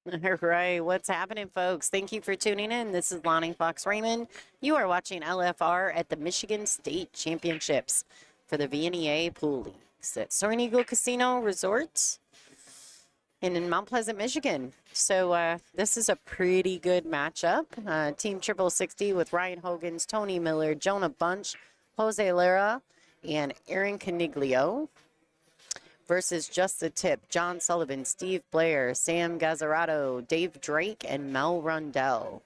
All right, what's happening, folks? Thank you for tuning in. This is Lonnie Fox Raymond. You are watching LFR at the Michigan State Championships for the VNEA Pool Leagues at Soaring Eagle Casino Resort in Mount Pleasant, Michigan. So this is a pretty good matchup. Team Triple 60 with Ryan Hogan's, Tony Miller, Jonah Bunch, Jose Lara, and Aaron Caniglio versus Just the Tip, John Sullivan, Steve Blair, Sam Gazzarato, Dave Drake, and Mel Rundell.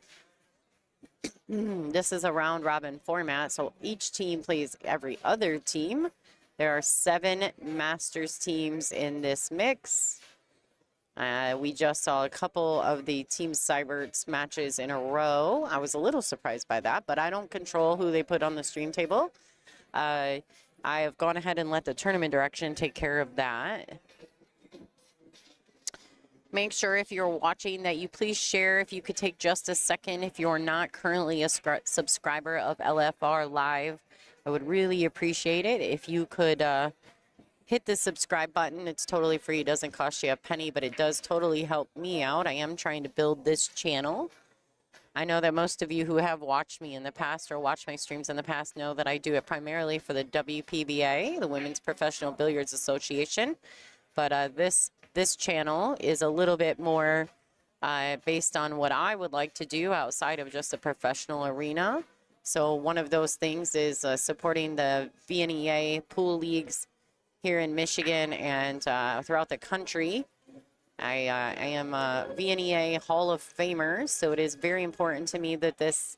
This is a round robin format, so each team plays every other team. There are 7 Masters teams in this mix. We just saw a couple of the Team Cyberts matches in a row. I was a little surprised by that, but I don't control who they put on the stream table. I have gone ahead and let the tournament direction take care of that. Make sure if you're watching that you please share. If you could take just a second, if you're not currently a subscriber of LFR Live, I would really appreciate it if you could hit the subscribe button. It's totally free. It doesn't cost you a penny, but it does totally help me out. I am trying to build this channel. I know that most of you who have watched me in the past or watched my streams in the past know that I do it primarily for the WPBA, the Women's Professional Billiards Association. But this channel is a little bit more based on what I would like to do outside of just a professional arena. So one of those things is supporting the VNEA pool leagues here in Michigan and throughout the country. I am a VNEA Hall of Famer, so it is very important to me that this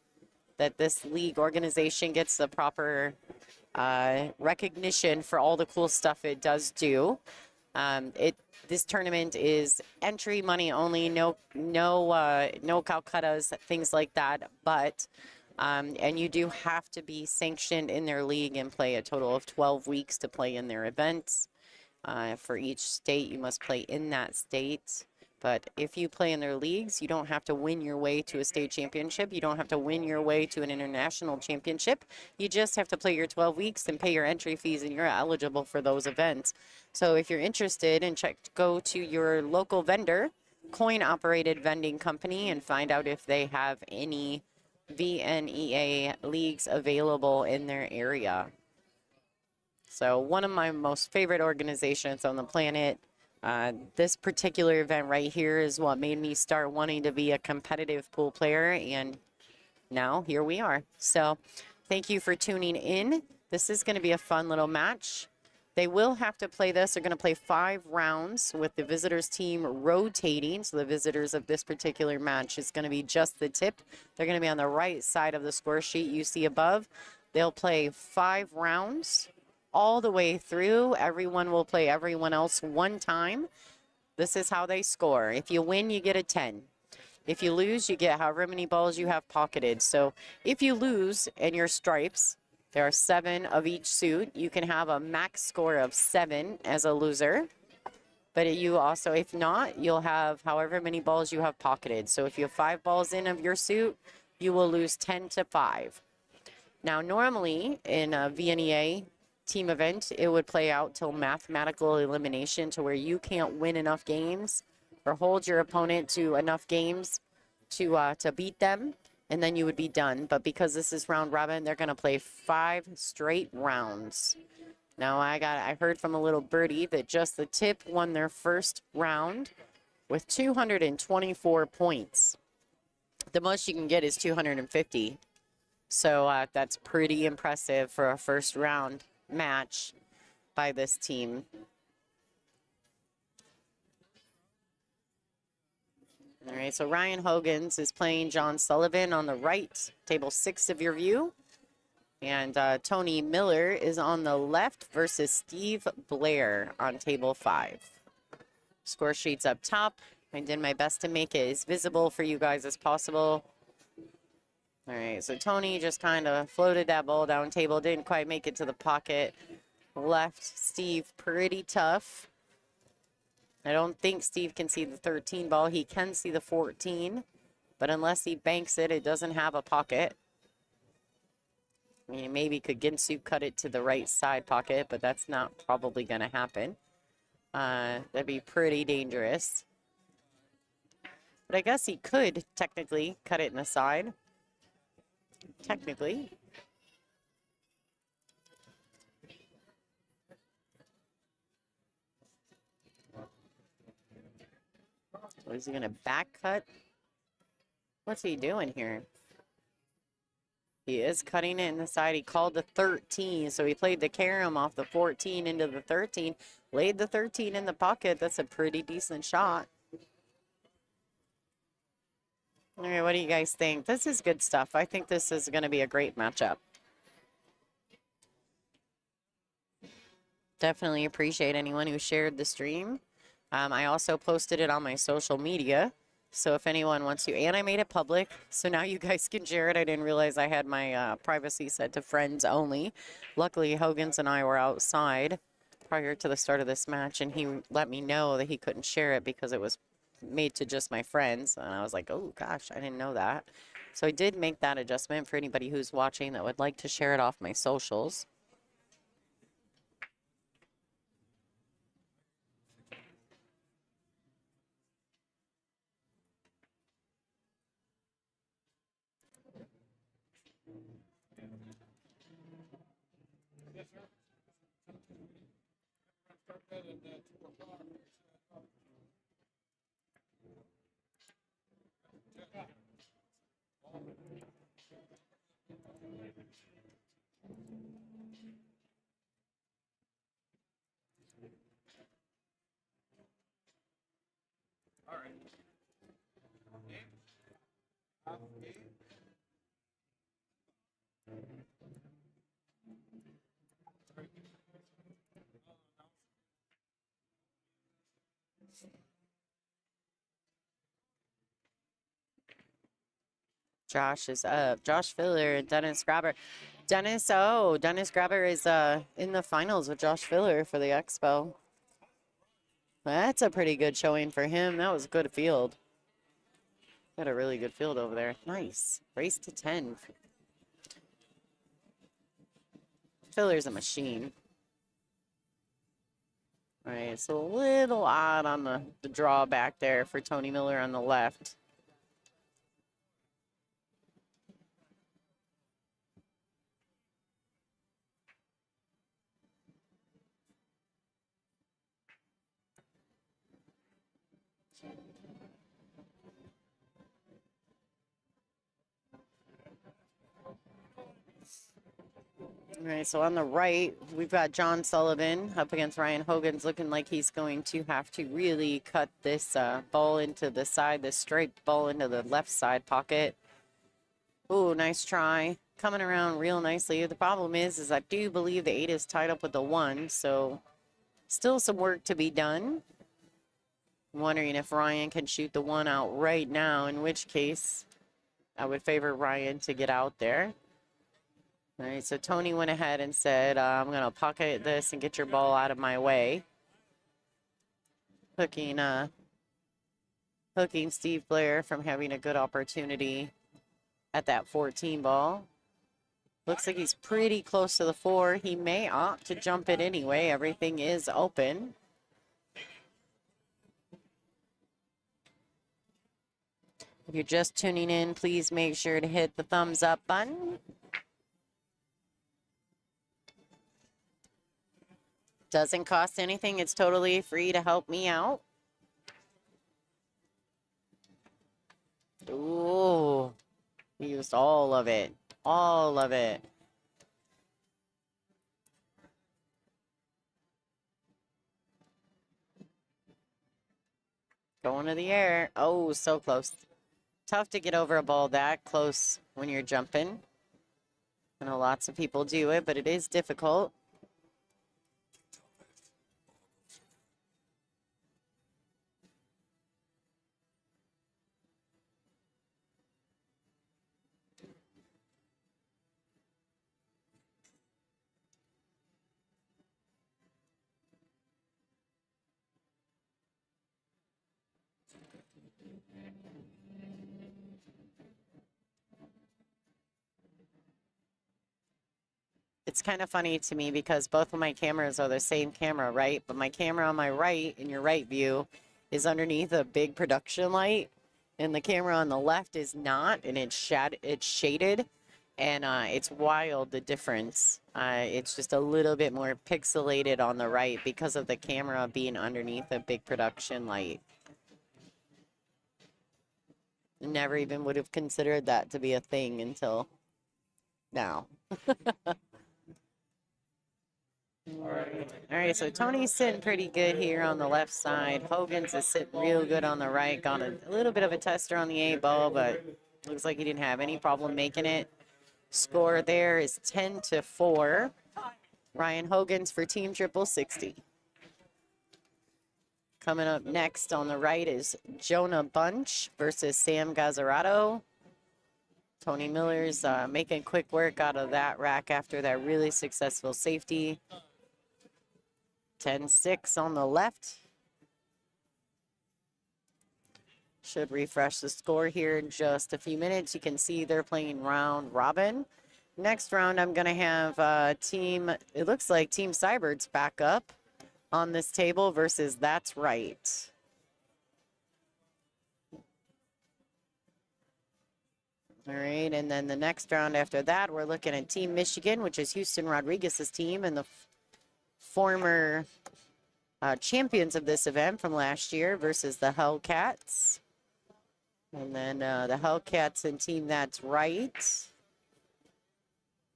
league organization gets the proper recognition for all the cool stuff it does do. This tournament is entry money only, no Calcuttas, things like that. But and you do have to be sanctioned in their league and play a total of 12 weeks to play in their events. For each state, you must play in that state. But if you play in their leagues, you don't have to win your way to a state championship. You don't have to win your way to an international championship. You just have to play your 12 weeks and pay your entry fees, and you're eligible for those events. So if you're interested, go to your local vendor, coin-operated vending company, and find out if they have any VNEA leagues available in their area. So one of my most favorite organizations on the planet. This particular event right here is what made me start wanting to be a competitive pool player, and now here we are. So thank you for tuning in. This is going to be a fun little match. They will have to play this. They're going to play 5 rounds with the visitors team rotating. So the visitors of this particular match is going to be Just the Tip. They're going to be on the right side of the score sheet you see above. They'll play 5 rounds all the way through. Everyone will play everyone else one time. This is how they score. If you win, you get a 10. If you lose, you get however many balls you have pocketed. So if you lose and your stripes, there are 7 of each suit, you can have a max score of 7 as a loser. But you also, if not, you'll have however many balls you have pocketed. So if you have 5 balls in of your suit, you will lose 10 to 5. Now, normally in a VNEA team event, it would play out till mathematical elimination, to where you can't win enough games or hold your opponent to enough games to beat them, and then you would be done. But because this is round robin, they're going to play 5 straight rounds. Now I heard from a little birdie that Just the Tip won their first round with 224 points. The most you can get is 250. So that's pretty impressive for a first round match by this team. All right, so Ryan Hogan's is playing John Sullivan on the right, table 6 of your view. And Tony Miller is on the left versus Steve Blair on table 5. Score sheet's up top. I did my best to make it as visible for you guys as possible. All right, so Tony just kind of floated that ball down table, didn't quite make it to the pocket. Left Steve pretty tough. I don't think Steve can see the 13 ball. He can see the 14, but unless he banks it, it doesn't have a pocket. I mean, maybe could Ginsu cut it to the right side pocket, but that's not probably going to happen. That'd be pretty dangerous. But I guess he could technically cut it in the side. Technically. So is he going to back cut? What's he doing here? He is cutting it in the side. He called the 13, so he played the carom off the 14 into the 13. Laid the 13 in the pocket. That's a pretty decent shot. All right, what do you guys think? This is good stuff. I think this is going to be a great matchup. Definitely appreciate anyone who shared the stream. I also posted it on my social media. So if anyone wants to, and I made it public, so now you guys can share it. I didn't realize I had my privacy set to friends only. Luckily, Hogan's and I were outside prior to the start of this match, and he let me know that he couldn't share it because it was made to just my friends. And I was like, oh gosh, I didn't know that. So I did make that adjustment for anybody who's watching that would like to share it off my socials. Josh is up. Josh Filler and Dennis Grabber. Dennis Grabber is in the finals with Josh Filler for the Expo. That's a pretty good showing for him. That was a good field. Got a really good field over there. Nice. Race to 10. Filler's a machine. All right, it's a little odd on the draw back there for Tony Miller on the left. All right, so on the right, we've got John Sullivan up against Ryan Hogan's, looking like he's going to have to really cut this ball into the side, this straight ball into the left side pocket. Ooh, nice try. Coming around real nicely. The problem is I do believe the 8 is tied up with the 1, so still some work to be done. I'm wondering if Ryan can shoot the 1 out right now, in which case I would favor Ryan to get out there. All right, so Tony went ahead and said, I'm going to pocket this and get your ball out of my way. Hooking Steve Blair from having a good opportunity at that 14 ball. Looks like he's pretty close to the 4. He may opt to jump it anyway. Everything is open. If you're just tuning in, please make sure to hit the thumbs up button. Doesn't cost anything. It's totally free to help me out. Ooh, he used all of it. All of it. Going to the air. Oh, so close. Tough to get over a ball that close when you're jumping. I know lots of people do it, but it is difficult. It's kind of funny to me because both of my cameras are the same camera, right? But my camera on my right, in your right view, is underneath a big production light. And the camera on the left is not, and it's shaded, and it's wild, the difference. It's just a little bit more pixelated on the right because of the camera being underneath a big production light. Never even would have considered that to be a thing until now. All right, so Tony's sitting pretty good here on the left side. Hogan's is sitting real good on the right. Got a little bit of a tester on the A ball, but looks like he didn't have any problem making it. Score there is 10-4. Ryan Hogan's for Team Triple 60. Coming up next on the right is Jonah Bunch versus Sam Gazzarato. Tony Miller's making quick work out of that rack after that really successful safety. 10-6 on the left. Should refresh the score here in just a few minutes. You can see they're playing round robin. Next round, I'm going to have it looks like Team Cybert's back up on this table versus That's Right. All right, and then the next round after that, we're looking at Team Michigan, which is Houston Rodriguez's team and the former champions of this event from last year versus the Hellcats. And then the Hellcats and Team That's Right.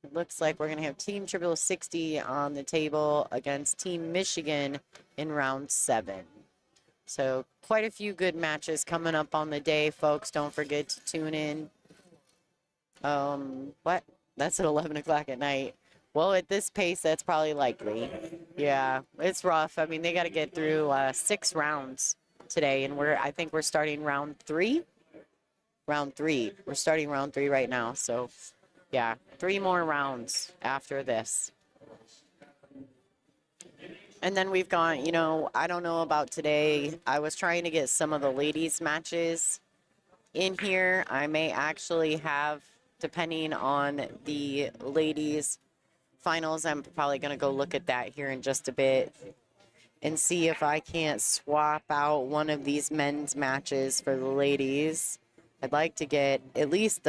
It looks like we're going to have Team Triple 60 on the table against Team Michigan in round 7. So quite a few good matches coming up on the day, folks. Don't forget to tune in. What? That's at 11 o'clock at night. Well, at this pace, that's probably likely. Yeah, it's rough. I mean, they got to get through 6 rounds today, and I think we're starting round 3. Round 3. We're starting round 3 right now. So, yeah, 3 more rounds after this. And then we've got, I don't know about today. I was trying to get some of the ladies' matches in here. I may actually have, depending on the ladies' finals, I'm probably going to go look at that here in just a bit and see if I can't swap out one of these men's matches for the ladies. I'd like to get at least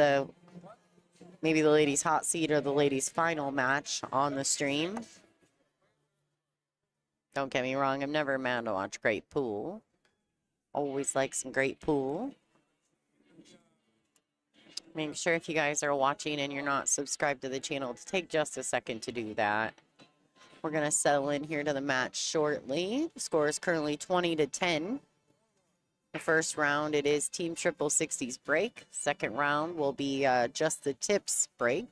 maybe the ladies' hot seat or the ladies' final match on the stream. Don't get me wrong, I'm never mad to watch great pool. Always like some great pool. Make sure if you guys are watching and you're not subscribed to the channel to take just a second to do that. We're going to settle in here to the match shortly. The score is currently 20-10. The first round, it is Team Triple 60's break. Second round will be just the tips break.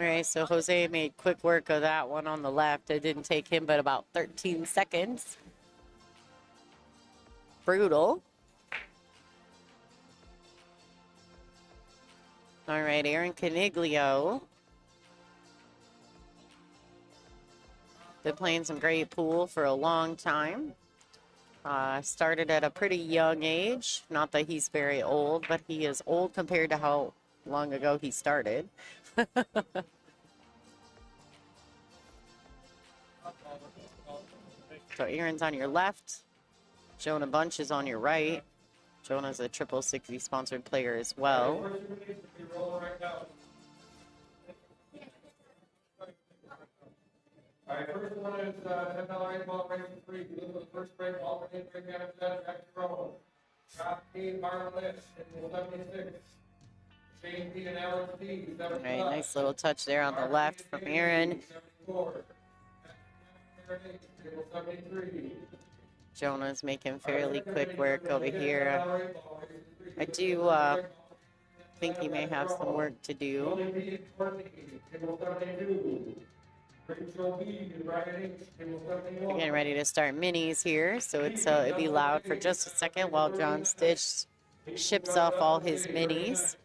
right, so Jose made quick work of that one on the left. It didn't take him but about 13 seconds. Brutal. All right, Aaron Caniglio. Been playing some great pool for a long time. Started at a pretty young age. Not that he's very old, but he is old compared to how long ago he started. So Aaron's on your left. Jonah Bunch is on your right. Jonah's a 60 sponsored player as well. All right, first one is $10 eight-ball race for free. Look at the first break, alternate break after that, back to row. Top team, Barlett, 76. Shane P and Alex T, 75. All right, nice little touch there on the left from Aaron. 74. Table 73. Jonah's making fairly quick work over here. I do think he may have some work to do. Table 72. We're getting ready to start minis here, so it'll be loud for just a second while John Stitch ships off all his minis.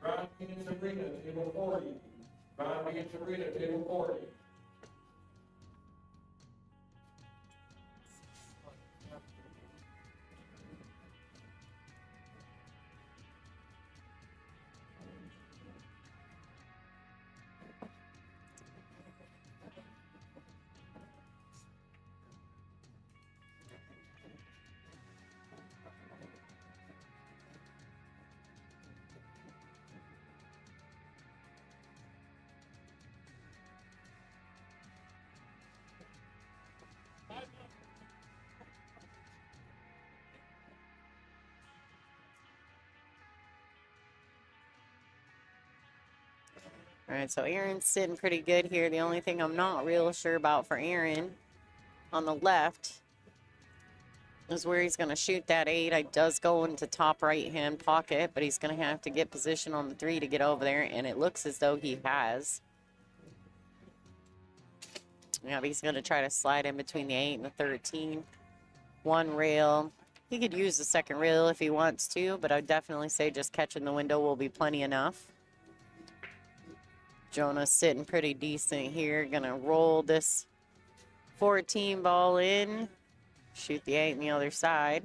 Ron B. and Sabrina, table 40. Ron B. and Sabrina, table 40. All right, so Aaron's sitting pretty good here. The only thing I'm not real sure about for Aaron on the left is where he's going to shoot that 8. It does go into top right-hand pocket, but he's going to have to get position on the 3 to get over there, and it looks as though he has. Yeah, he's going to try to slide in between the 8 and the 13. One rail. He could use the second rail if he wants to, but I'd definitely say just catching the window will be plenty enough. Jonah's sitting pretty decent here. Gonna roll this 14 ball in. Shoot the 8 on the other side.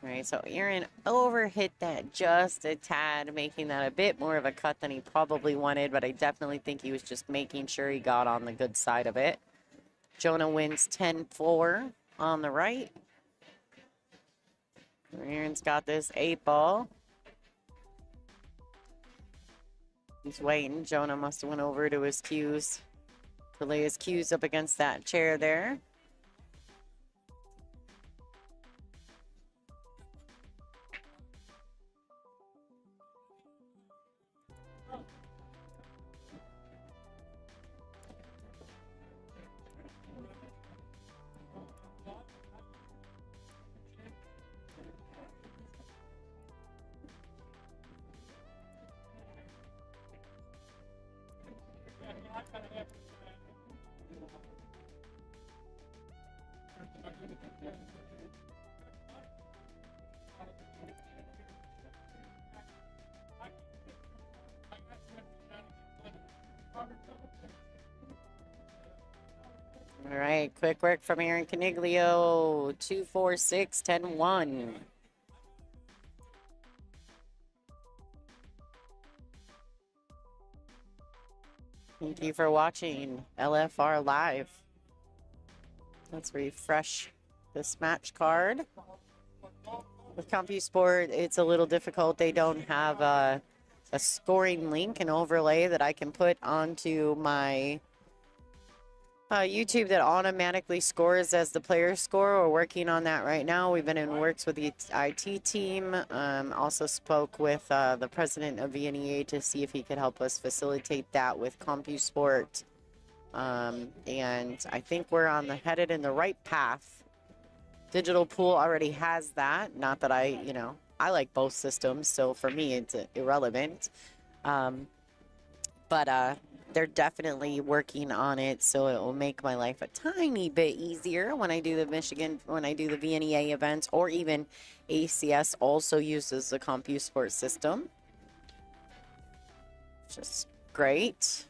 All right, so Aaron overhit that just a tad, making that a bit more of a cut than he probably wanted, but I definitely think he was just making sure he got on the good side of it. Jonah wins 10-4 on the right. Aaron's got this 8 ball. He's waiting. Jonah must have went over to his cues to lay his cues up against that chair there. All right, quick work from Aaron Caniglio. 2-4-6, 10-1. Thank you for watching LFR Live. Let's refresh this match card. With CompuSport, it's a little difficult. They don't have a scoring link, an overlay that I can put onto my YouTube that automatically scores as the players score. We're working on that right now. We've been in works with the IT team. Also spoke with the president of VNEA to see if he could help us facilitate that with CompuSport. And I think we're headed in the right path. Digital Pool already has that. Not that I like both systems, so for me it's irrelevant. But they're definitely working on it, so it will make my life a tiny bit easier when I do the VNEA events, or even ACS also uses the CompuSport system, which is great.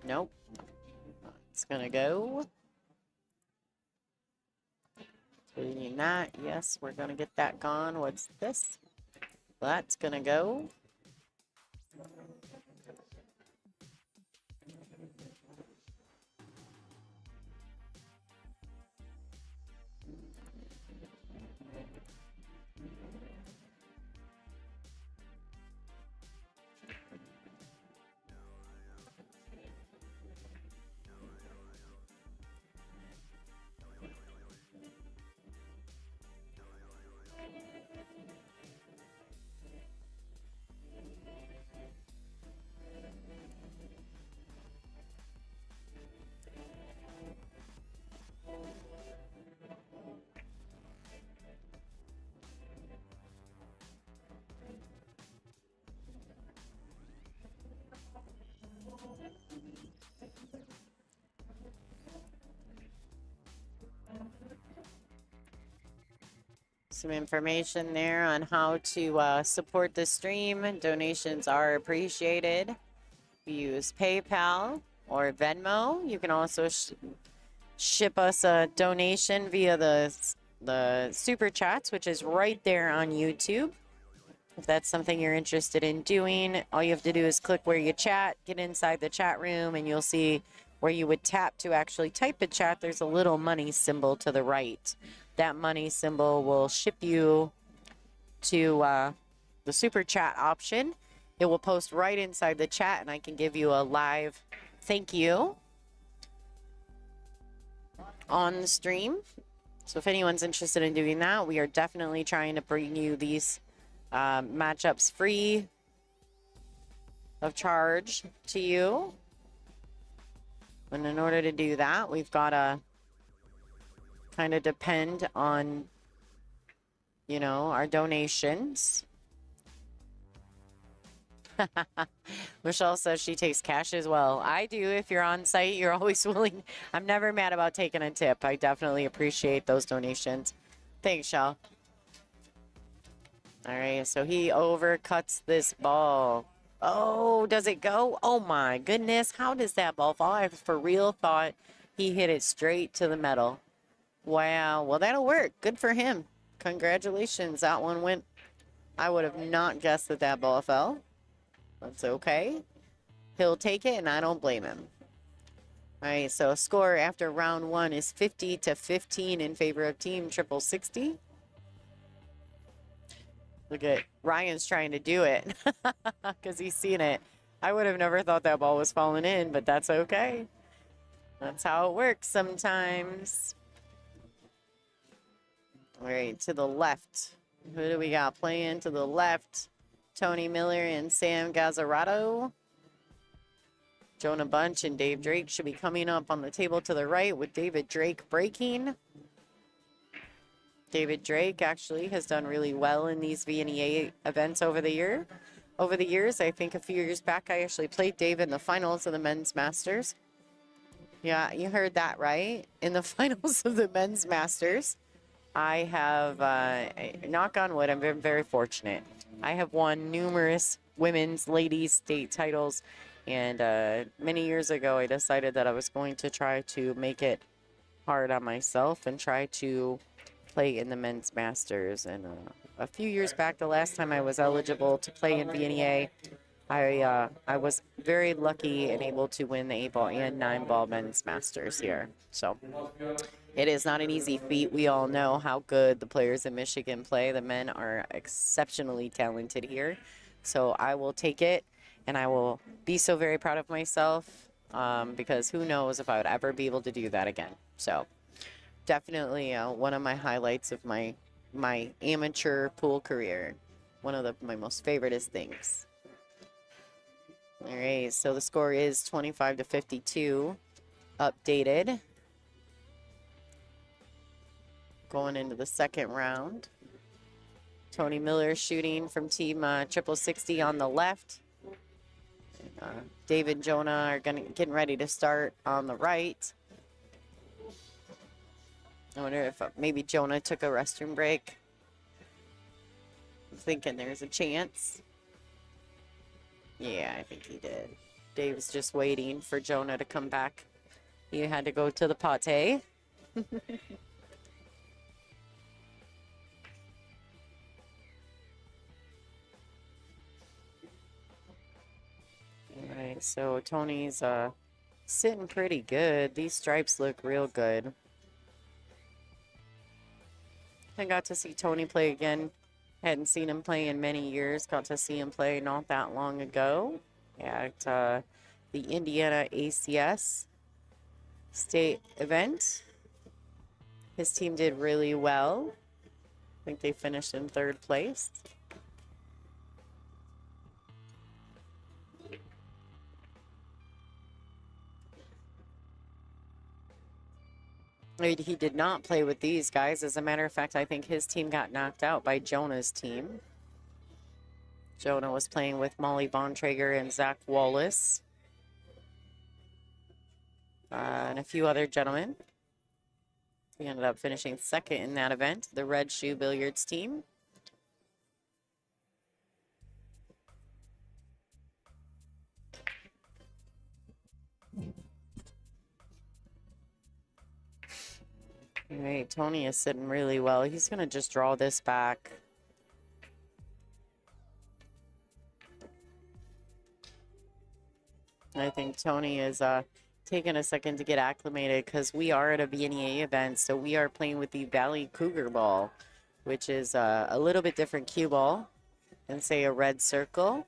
Nope. It's gonna go. Doing that. Yes, we're gonna get that gone. What's this? That's gonna go. Some information there on how to support the stream. Donations are appreciated. Use PayPal or Venmo. You can also ship us a donation via the super chats, which is right there on YouTube. If that's something you're interested in doing, all you have to do is click where you chat, get inside the chat room, and you'll see where you would tap to actually type a chat. There's a little money symbol to the right. That money symbol will ship you to the super chat option. It will post right inside the chat, and I can give you a live thank you on the stream. So if anyone's interested in doing that, we are definitely trying to bring you these matchups free of charge to you. And in order to do that, we've got to kind of depend on, you know, our donations. Michelle says she takes cash as well. I do. If you're on site, you're always willing. I'm never mad about taking a tip. I definitely appreciate those donations. Thanks, Shell. All right, so he overcuts this ball. Oh, does it go? Oh my goodness. How does that ball fall? I for real thought he hit it straight to the metal. Wow. Well, that'll work. Good for him. Congratulations. That one went. I would have not guessed that that ball fell. That's okay. He'll take it, and I don't blame him. All right, so score after round one is 50-15 in favor of Team 60. Look at Ryan's trying to do it because he's seen it. I would have never thought that ball was falling in, but that's okay. That's how it works sometimes. All right, to the left. Who do we got playing to the left? Tony Miller and Sam Gazzarato. Jonah Bunch and Dave Drake should be coming up on the table to the right, with David Drake breaking. David Drake actually has done really well in these VNEA events over the years. I think a few years back, I actually played Dave in the finals of the Men's Masters. Yeah, you heard that right. In the finals of the Men's Masters, I have, knock on wood, I've been very fortunate. I have won numerous women's, ladies' state titles. And many years ago, I decided that I was going to try to make it hard on myself and try to play in the Men's Masters. And a few years back, the last time I was eligible to play in VNEA, I was very lucky and able to win the 8-ball and 9-ball Men's Masters here. So it is not an easy feat. We all know how good the players in Michigan play. The men are exceptionally talented here. So I will take it, and I will be so very proud of myself because who knows if I would ever be able to do that again. So definitely one of my highlights of my amateur pool career. One of my most favoriteest things. All right, so the score is 25-52, updated. Going into the second round. Tony Miller shooting from team 60 on the left. David and Jonah are getting ready to start on the right. I wonder if maybe Jonah took a restroom break. I'm thinking there's a chance. Yeah, I think he did. Dave's just waiting for Jonah to come back. He had to go to the potty. All right, so Tony's sitting pretty good. These stripes look real good. I got to see Tony play again. Hadn't seen him play in many years. Got to see him play not that long ago at the Indiana ACS state event. His team did really well. I think they finished in 3rd place. He did not play with these guys. As a matter of fact, I think his team got knocked out by Jonah's team. Jonah was playing with Molly Bontrager and Zach Wallace. And a few other gentlemen. We ended up finishing 2nd in that event, the Red Shoe Billiards team. All right, Tony is sitting really well. He's going to just draw this back. I think Tony is taking a second to get acclimated because we are at a VNEA event, so we are playing with the Valley Cougar ball, which is a little bit different cue ball than, say, a red circle.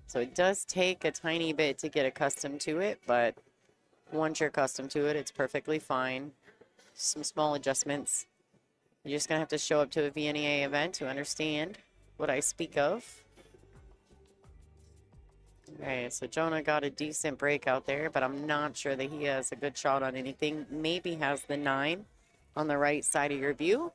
So it does take a tiny bit to get accustomed to it, but once you're accustomed to it, it's perfectly fine. Some small adjustments. You're just going to have to show up to a VNEA event to understand what I speak of. All right, so Jonah got a decent break out there, but I'm not sure that he has a good shot on anything. Maybe has the 9 on the right side of your view.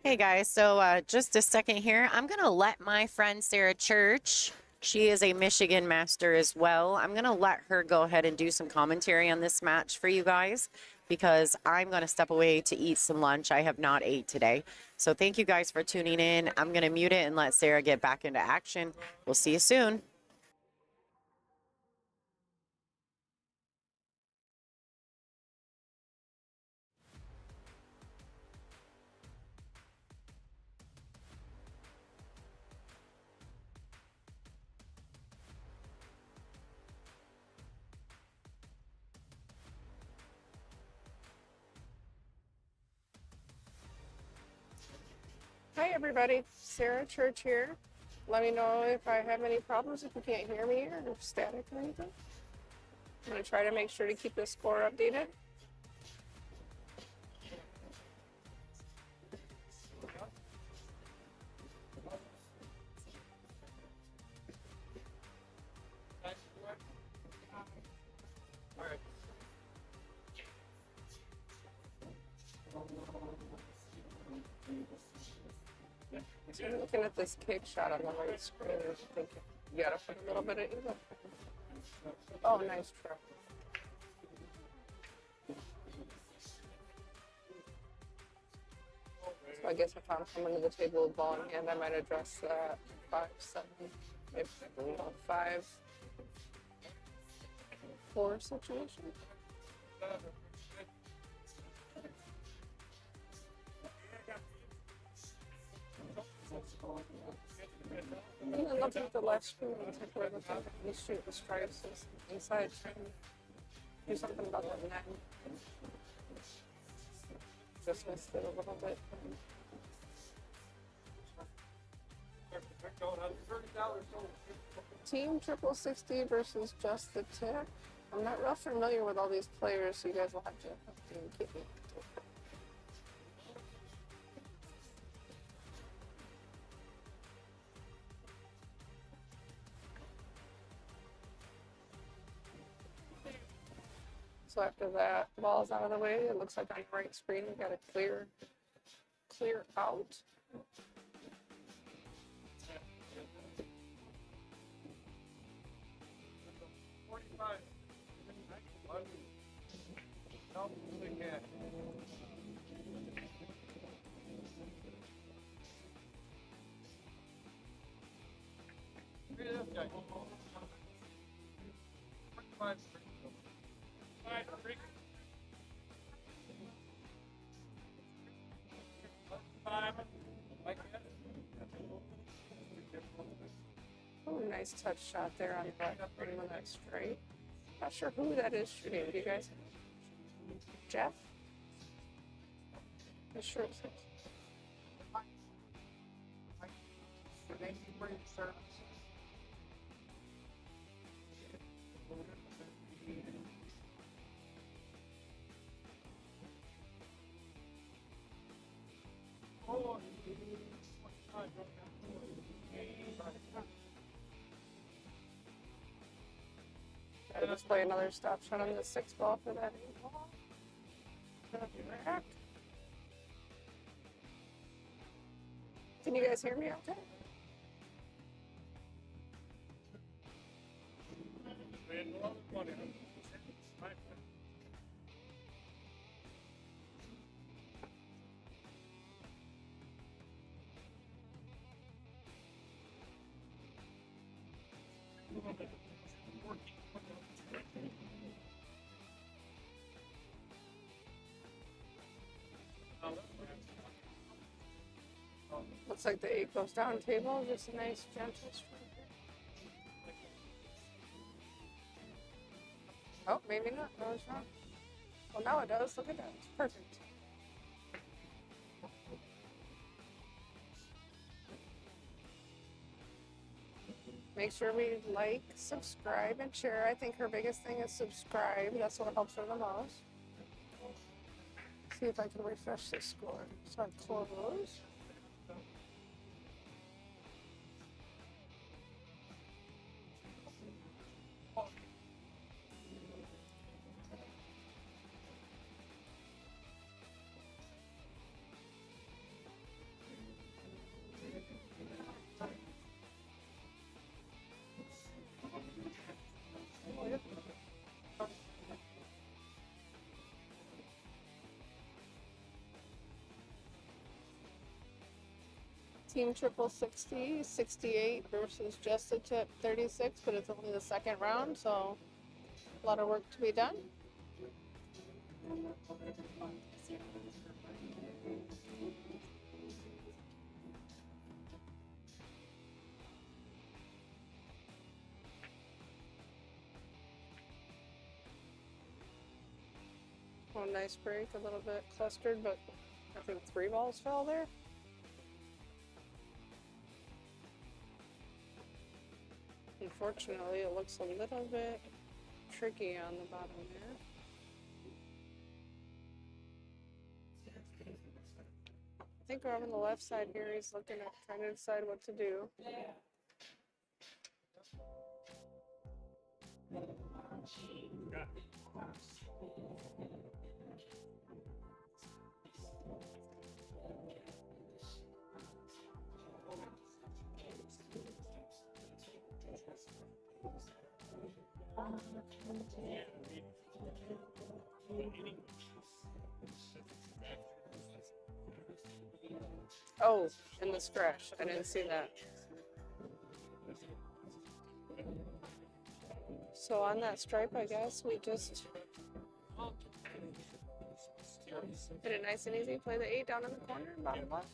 Hey guys, so just a second here. I'm going to let my friend Sarah Church, she is a Michigan master as well. I'm going to let her go ahead and do some commentary on this match for you guys because I'm going to step away to eat some lunch. I have not ate today. So thank you guys for tuning in. I'm going to mute it and let Sarah get back into action. We'll see you soon. Hi everybody, Sarah Church here. Let me know if I have any problems, if you can't hear me or static or anything. I'm going to try to make sure to keep the score updated. So I'm looking at this kick shot on the right screen and thinking, you gotta put a little bit of ego. Oh, nice try. So I guess if I'm coming to the table with ball in hand, I might address that 5-7, maybe 5-4 situation. And then look at the left screen and take where the thing you shoot the stripes is inside. Do something about that net. Just missed it a little bit. Team triple 60 versus just the tip. I'm not real familiar with all these players, so you guys will have to keep me. So after that ball's out of the way, it looks like on the right screen we got a clear out. Oh, nice touch shot there on the left green with that straight. Not sure who that is shooting. Do you guys? Jeff? I'm sure it's him. Gotta just play another stop shot on the 6 ball for that 8 ball. Back. Can you guys hear me okay? Looks like the 8 goes down table, just a nice gentle swing. Oh, maybe not. I was wrong. Well, now it does. Look at that. It's perfect. Make sure we like, subscribe, and share. I think her biggest thing is subscribe. That's what helps her the most. See if I can refresh this score. So I close. Team triple 60, 68 versus just a tip 36, but it's only the second round, so a lot of work to be done. Oh, nice break, a little bit clustered, but I think 3 balls fell there. Unfortunately, it looks a little bit tricky on the bottom there. I think we're on the left side here. He's looking at trying to decide what to do. Oh, in the scratch. I didn't see that. So on that stripe, I guess we just did it nice and easy. Play the 8 down in the corner, bottom left.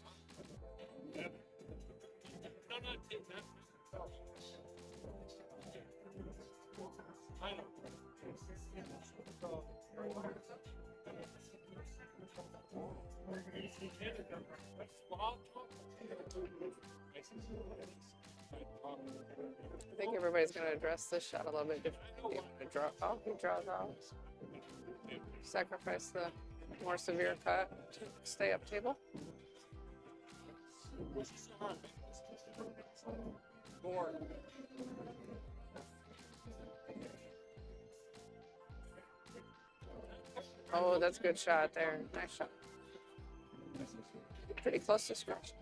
I think everybody's going to address this shot a little bit differently. Oh, he draws out. Sacrifice the more severe cut to stay up table. Oh, that's a good shot there. Nice shot. Pretty close to scratch.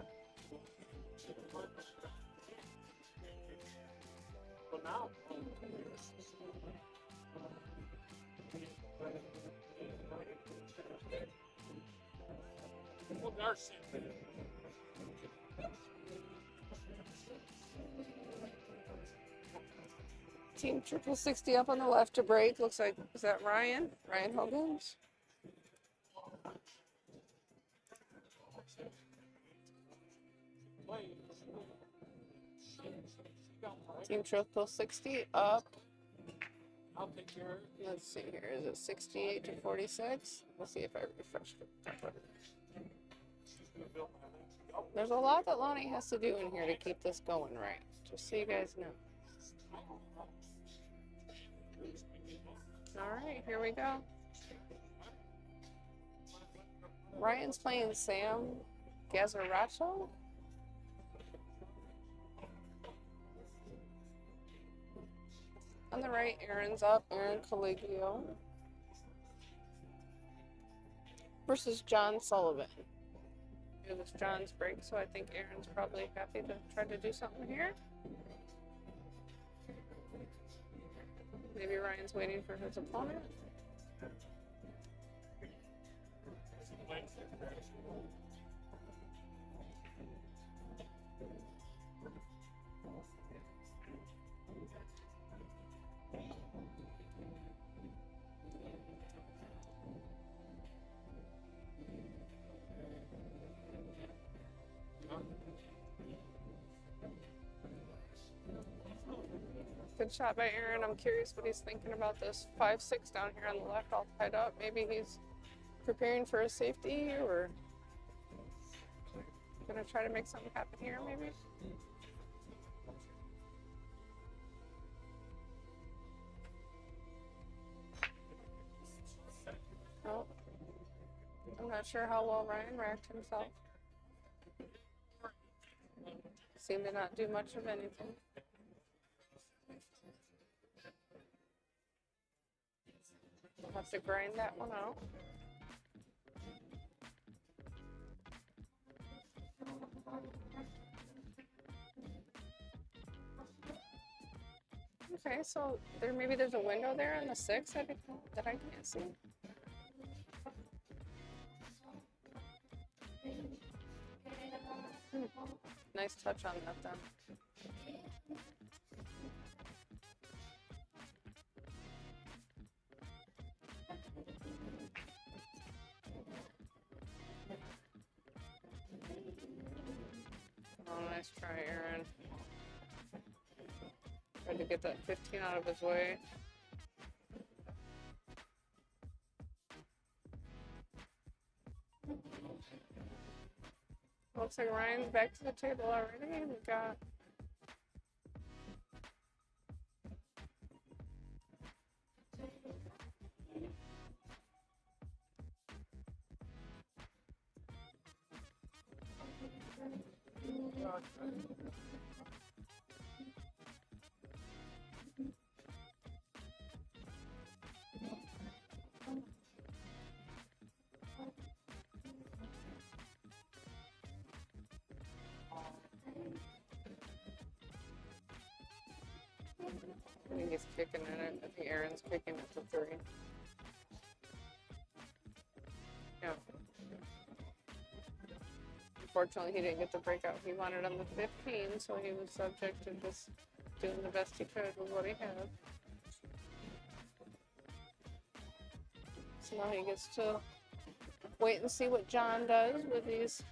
Team triple 60 up on the left to break. Looks like, is that Ryan? Ryan Hogan's? Team triple 60 up. Let's see here. Is it 68 to 46? We'll see if I refresh it. There's a lot that Lonnie has to do in here to keep this going right. Just so you guys know. All right, here we go. Ryan's playing Sam Gazzarato. On the right, Aaron's up. Aaron Collegio versus John Sullivan. It was John's break, so I think Aaron's probably happy to try to do something here. Maybe Ryan's waiting for his opponent. Good shot by Aaron. I'm curious what he's thinking about this 5-6 down here on the left, all tied up. Maybe he's preparing for a safety or gonna try to make something happen here, maybe. Oh, I'm not sure how well Ryan racked himself. Seemed to not do much of anything. We'll have to grind that one out. Okay, so maybe there's a window there on the 6 that I can't see. Nice touch on that then. Oh, nice try, Aaron. Tried to get that 15 out of his way. Looks like Ryan's back to the table already. We got I think he's kicking at it. I think Aaron's kicking at the 3. Yeah. Unfortunately, he didn't get the breakout he wanted on the 15, so he was subject to just doing the best he could with what he had. So now he gets to wait and see what John does with these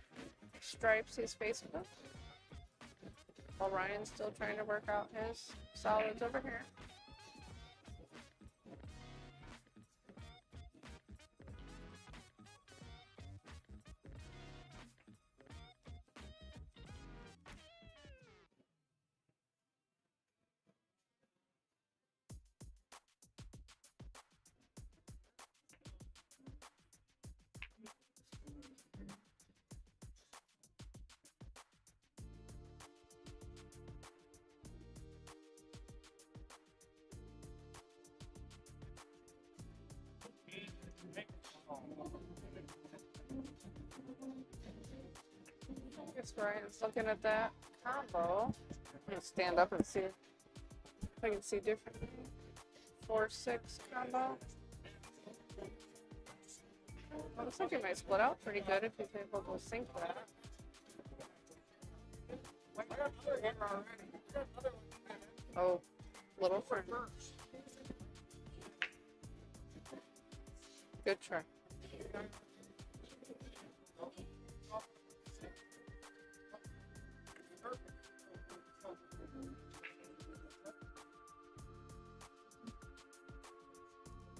stripes he's faced with. While Ryan's still trying to work out his solids over here. I guess Ryan's looking at that combo. I'm gonna stand up and see if I can see different. 4-6 combo. Well, looks like he might split out pretty good if he's able to sink that. Oh, little friend. Good try.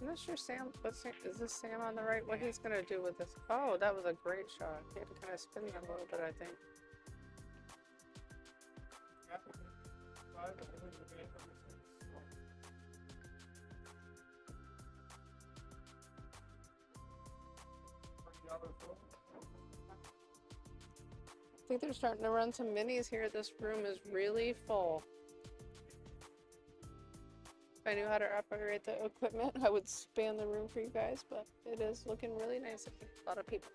I'm not sure Sam, is this Sam on the right? What he's gonna do with this? Oh, that was a great shot. He had to kind of spin that a little bit, I think. I think they're starting to run some minis here. This room is really full. If I knew how to operate the equipment, I would span the room for you guys, but it is looking really nice. A lot of people.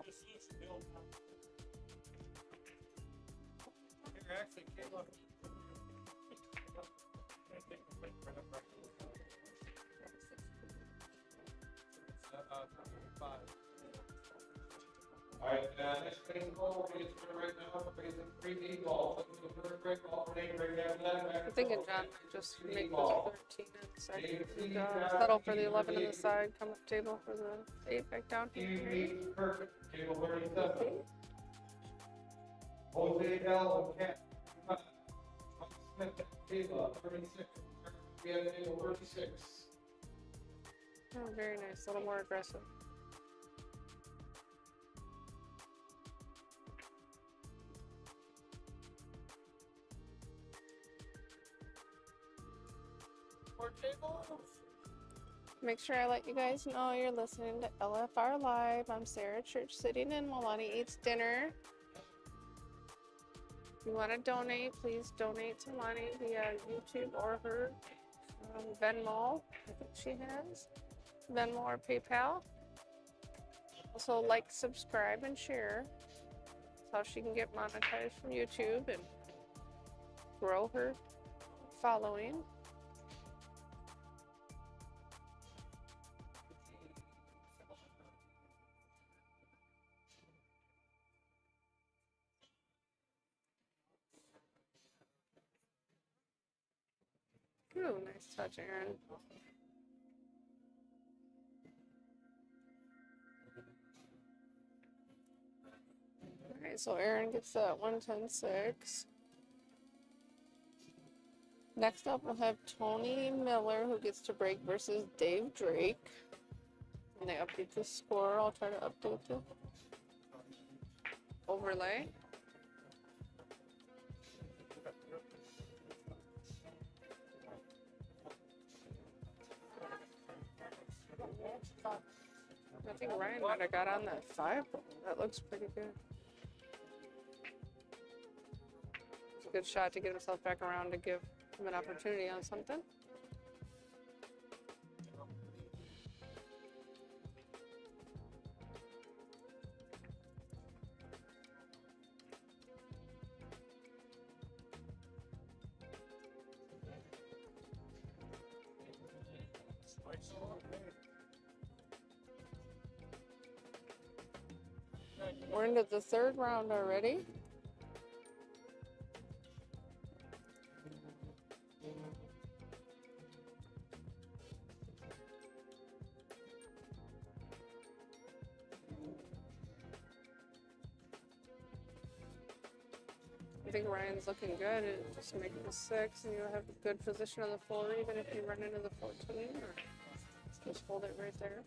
Alright, next phase ball, we're gonna right now, phase 3D ball, looking for the third break ball, break after that, back I'm thinking John might just make this 13 and settle for the 11 on the side, come up table for the 8 back down here. Perfect, table 37. Jose L. Cat. Smith, table 36. We have table 36. Oh, very nice, a little more aggressive. More tables. Make sure I let you guys know you're listening to LFR Live. I'm Sarah Church sitting in while Lonnie eats dinner. If you want to donate, please donate to Lonnie via YouTube or her Venmo. I think she has Venmo or PayPal. Also, like, subscribe, and share. That's how she can get monetized from YouTube and grow her following. Ooh, nice touch, Aaron. Alright, so Aaron gets that 110.6. Next up, we'll have Tony Miller, who gets to break versus Dave Drake. When they update the score, I'll try to update the overlay. I think Ryan might have got on that 5. That looks pretty good. It's a good shot to get himself back around to give him an opportunity on something. We're into the third round already. I think Ryan's looking good. Just make it a 6, and you'll have a good position on the floor, even if you run into the 14, or just hold it right there.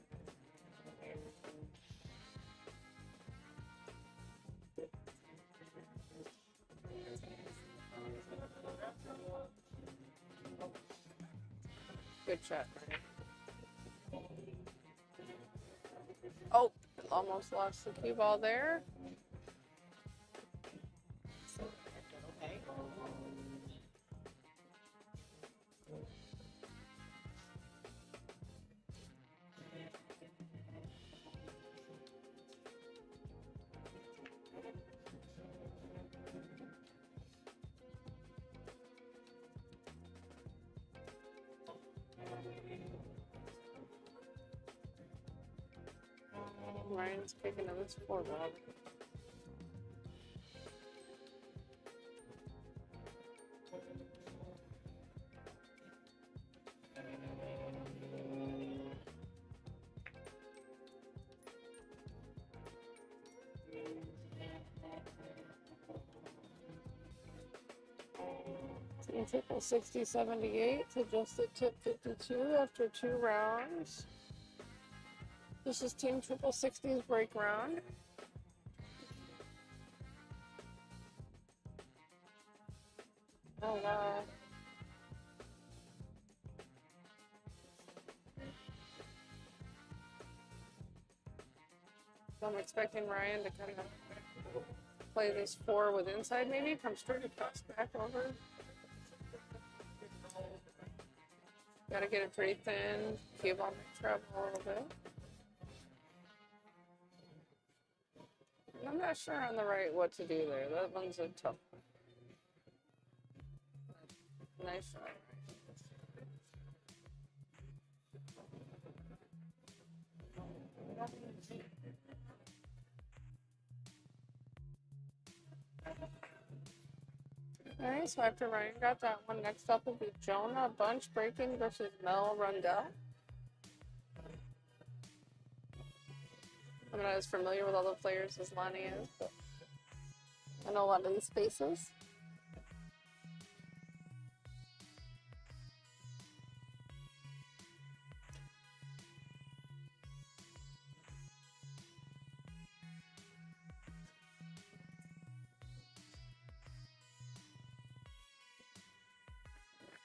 Good shot, Ryan. Oh, almost lost the cue ball there. Okay. Ryan's kicking on this 4 ball. Team triple 60-78 to just at tip 52 after 2 rounds. This is Team Triple 60's break round. Oh wow. So I'm expecting Ryan to kind of play this 4 with inside, maybe come straight across back over. Gotta get it pretty thin. Cue ball might travel a little bit. I'm not sure on the right what to do there. That one's a tough one. Nice shot. Alright, so after Ryan got that one, next up will be Jonah Bunch breaking versus Mel Rundell. I'm not as familiar with all the players as Lonnie is, but I know a lot of these faces.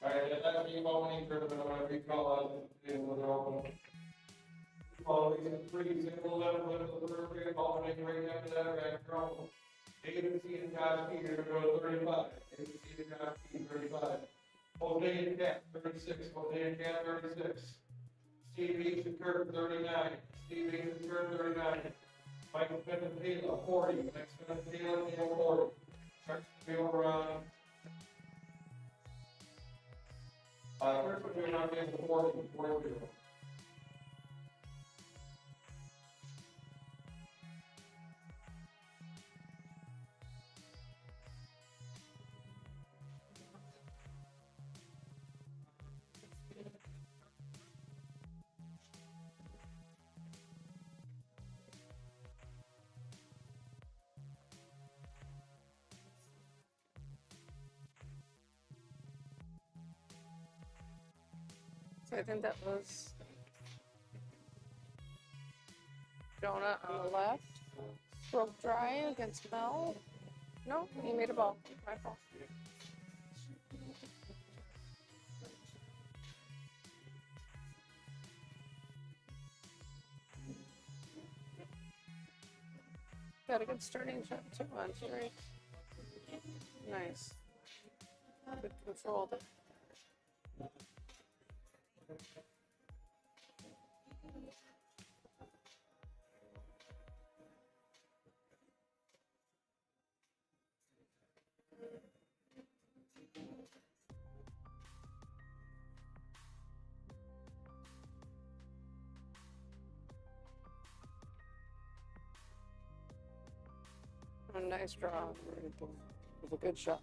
Alright, that's me opening tournament, I'm gonna recall on the open. Well, these are 3, 6, 11, the third grade, alternating right after that, right, from David C. and Josh P. are gonna go to 35. David C. and Josh P. 35. Jose and Cat, 36. Jose and Cat, 36. Steve H. and Kirk, 39. Steve H. and Kirk, 39. Michael Smith and Taylor, 40. Mike Smith and Taylor, 40. Chuck to be over on. First one, you're not getting 40. So I think that was Jonah on the left. Broke dry against Mel. No, he made a ball. My fault. Got a good starting shot too on straight. Nice. Good control there. nice draw right there. It was a good shot.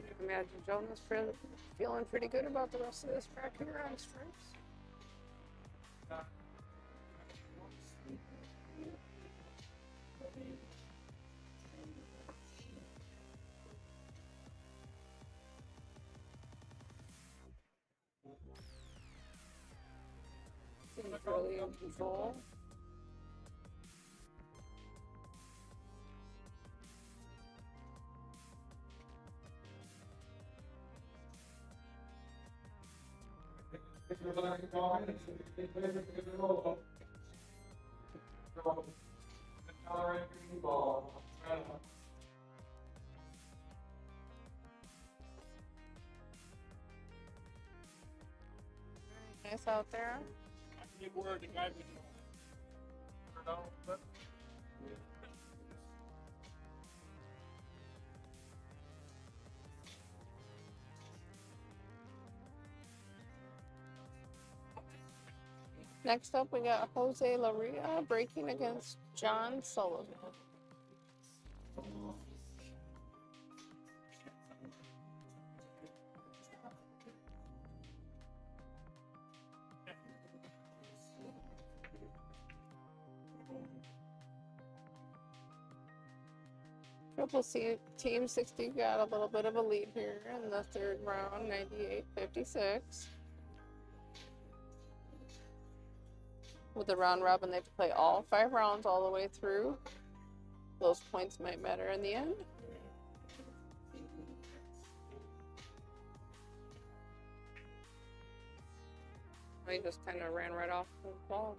I imagine Jonah's feeling pretty good about the rest of this back here on stripes. Seems really in control. If you're like going, it's basically the roll. So, accelerate your ball. Nice out there. You were the guy with Next up, we got Jose Laria breaking against John Sullivan. Triple C Team 60 got a little bit of a lead here in the third round, 98-56. With the round robin, they have to play all 5 rounds all the way through. Those points might matter in the end. They just kind of ran right off the ball.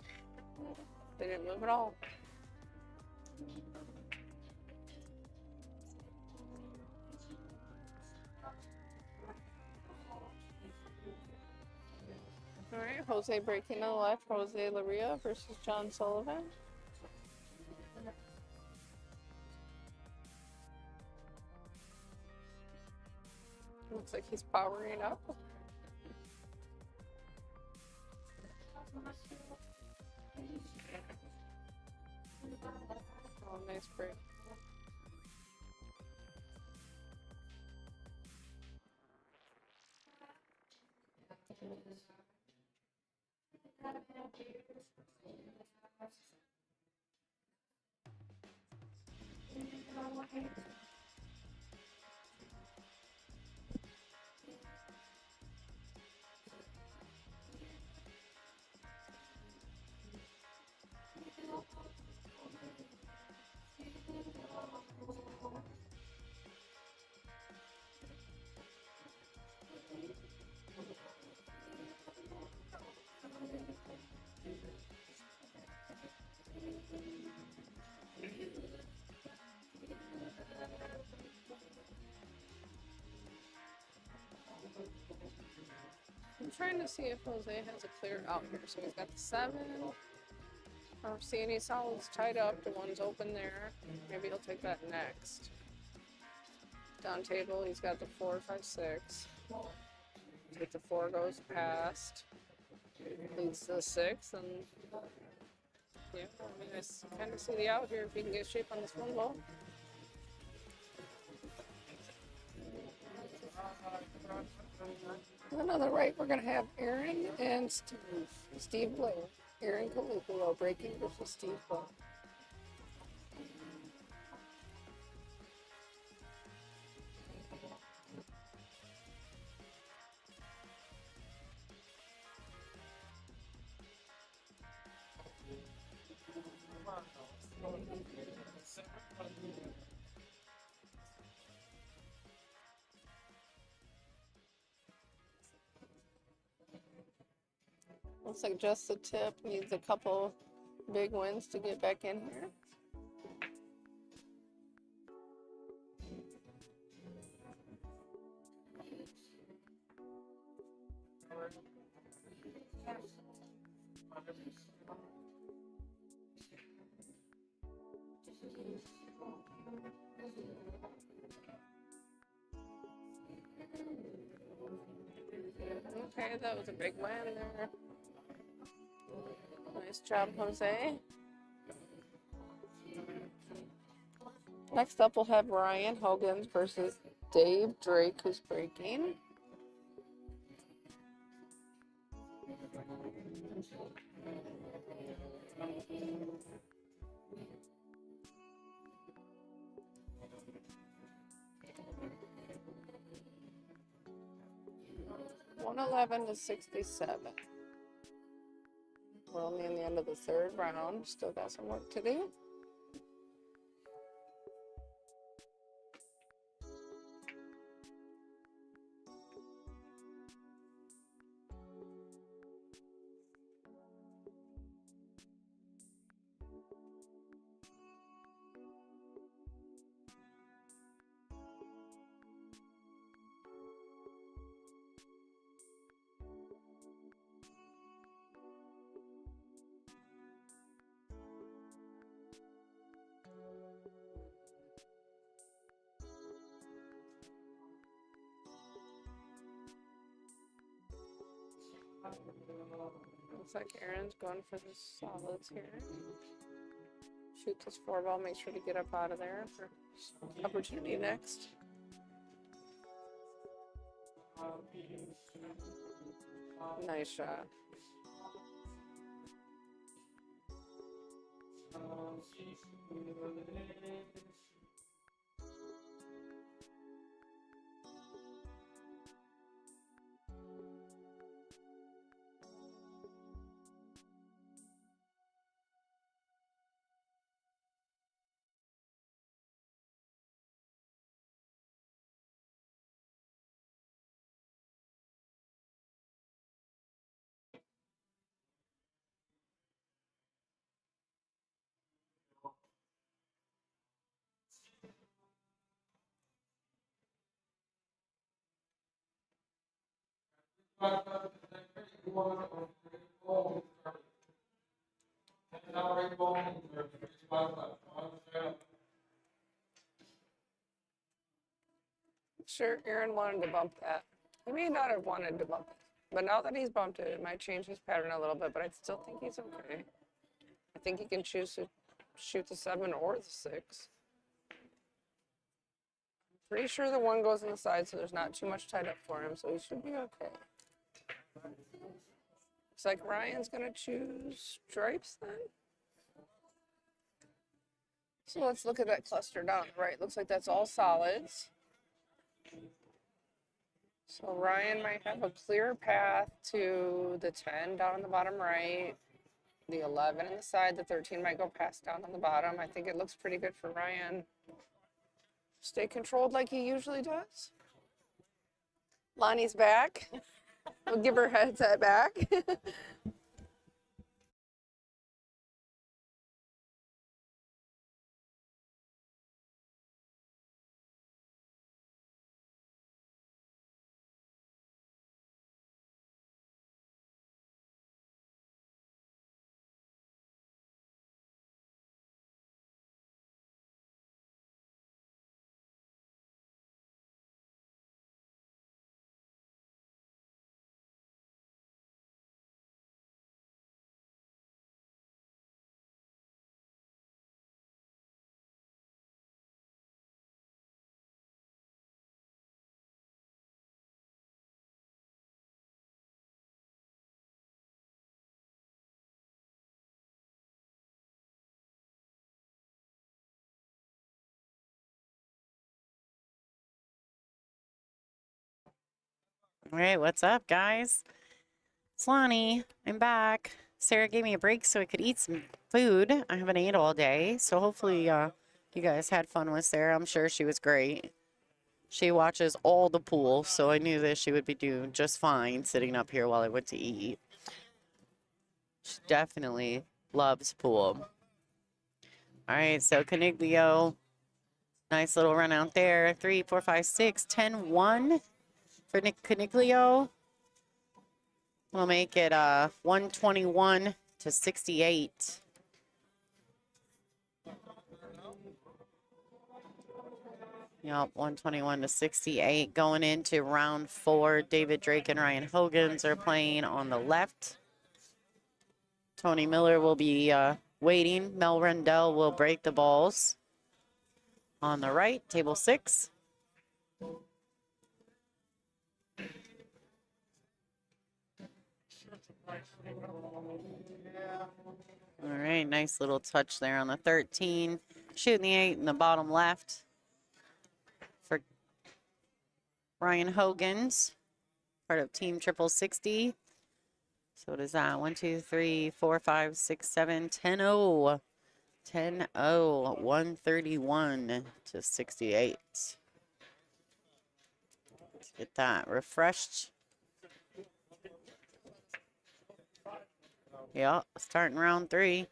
They didn't move at all. All right, Jose breaking to the left, Jose Laria versus John Sullivan. Looks like he's powering up. Oh, nice break. I'm trying to see if Jose has a clear out here. So he's got the 7. I don't see any solids tied up. The one's open there. Maybe he'll take that next. Down table, he's got the 4, 5, 6. Take the 4 goes past. Leads to the 6, and yeah, I mean, I kind of see the out here if he can get shape on this one ball. And then on the right, we're going to have Aaron and Steve Blair. Aaron Kalupolo breaking versus Steve Blair. Looks like just the tip needs a couple big wins to get back in here. Okay, that was a big win there. Nice job, Jose. Next up, we'll have Ryan Hogan versus Dave Drake, who's breaking. $111-67. We're only in the end of the third round. Still got some work to do. Looks like Aaron's going for the solids here. Shoot this 4-ball, make sure to get up out of there for opportunity next. Nice shot. Sure, Aaron wanted to bump that. He may not have wanted to bump it, but now that he's bumped it, it might change his pattern a little bit, but I still think he's okay. I think he can choose to shoot the 7 or the 6. Pretty sure the 1 goes on the side, so there's not too much tied up for him, so he should be okay. Looks like Ryan's gonna choose stripes then. So let's look at that cluster down the right. Looks like that's all solids. So Ryan might have a clear path to the 10 down on the bottom right, the 11 on the side, the 13 might go past down on the bottom. I think it looks pretty good for Ryan. Stay controlled like he usually does. Lonnie's back. We'll give her headset back. All right, what's up, guys? It's Lonnie. I'm back. Sarah gave me a break so I could eat some food. I haven't ate all day, so hopefully you guys had fun with Sarah. I'm sure she was great. She watches all the pool, so I knew that she would be doing just fine sitting up here while I went to eat. She definitely loves pool. All right, so Caniglio, nice little run out there. 3, 4, 5, 6, 10, 1 for Nick Caniglio. We'll make it 121 to 68. Yep, 121 to 68. Going into round 4, David Drake and Ryan Hogans are playing on the left. Tony Miller will be waiting. Mel Rendell will break the balls on the right, table 6. All right, nice little touch there on the 13. Shooting the 8 in the bottom left for Ryan Hogans, part of Team Triple 60. So what is that? 1, 2, 3, 4, 5, 6, 7, 10 0. 10 0. 131 to 68. Let's get that refreshed. Yeah, starting round 3.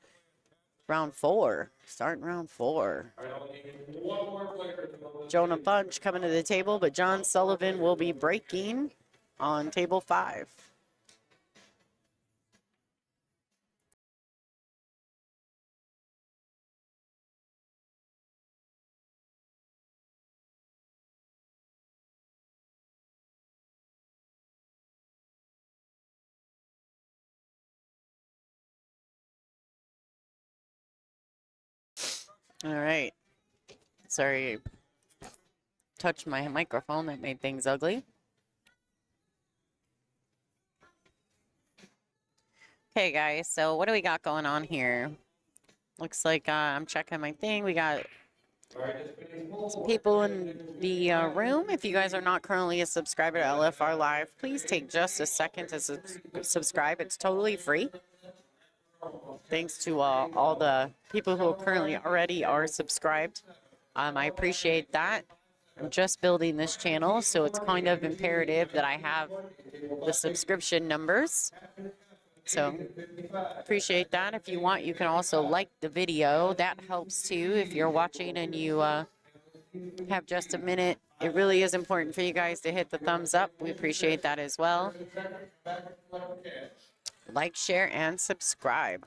Round 4. Starting round 4. I don't need one more player to go this Jonah way. Bunch coming to the table, but John Sullivan will be breaking on table 5. All right. Sorry, touched my microphone. That made things ugly. Okay, guys. So what do we got going on here? Looks like I'm checking my thing. We got All right, just finish some people in the room. If you guys are not currently a subscriber to LFR Live, please take just a second to subscribe. It's totally free. Thanks to all the people who currently already are subscribed. I appreciate that. I'm just building this channel, so it's kind of imperative that I have the subscription numbers. So appreciate that. If you want, you can also like the video. That helps too. If you're watching and you have just a minute, it really is important for you guys to hit the thumbs up. We appreciate that as well. Like, share, and subscribe.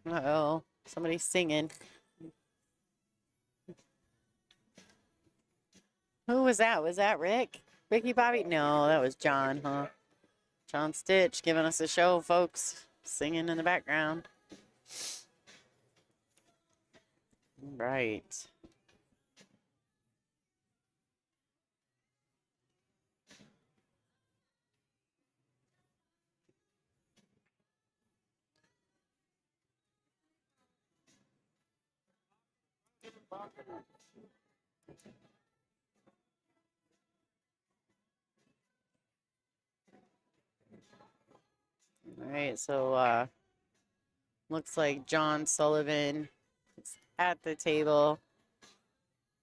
Uh-oh, somebody's singing. Who was that? Was that Rick? Ricky Bobby? No, that was John, huh? John Stitch giving us a show, folks. Singing in the background. Right. All right, so looks like John Sullivan is at the table.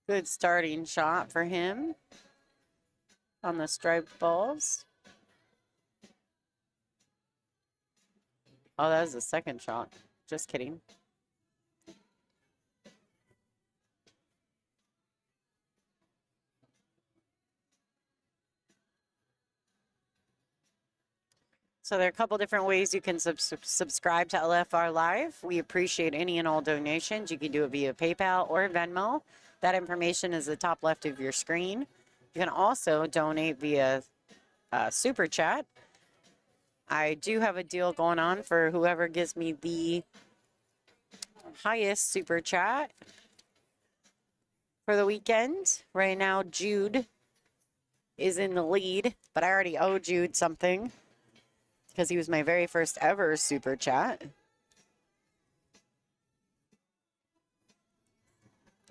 Good starting shot for him on the striped balls. Oh, that was the second shot. Just kidding. So there are a couple different ways you can subscribe to LFR Live. We appreciate any and all donations. You can do it via PayPal or Venmo. That information is the top left of your screen. You can also donate via Super Chat. I do have a deal going on for whoever gives me the highest Super Chat for the weekend. Right now, Jude is in the lead, but I already owe Jude something, because he was my very first ever Super Chat.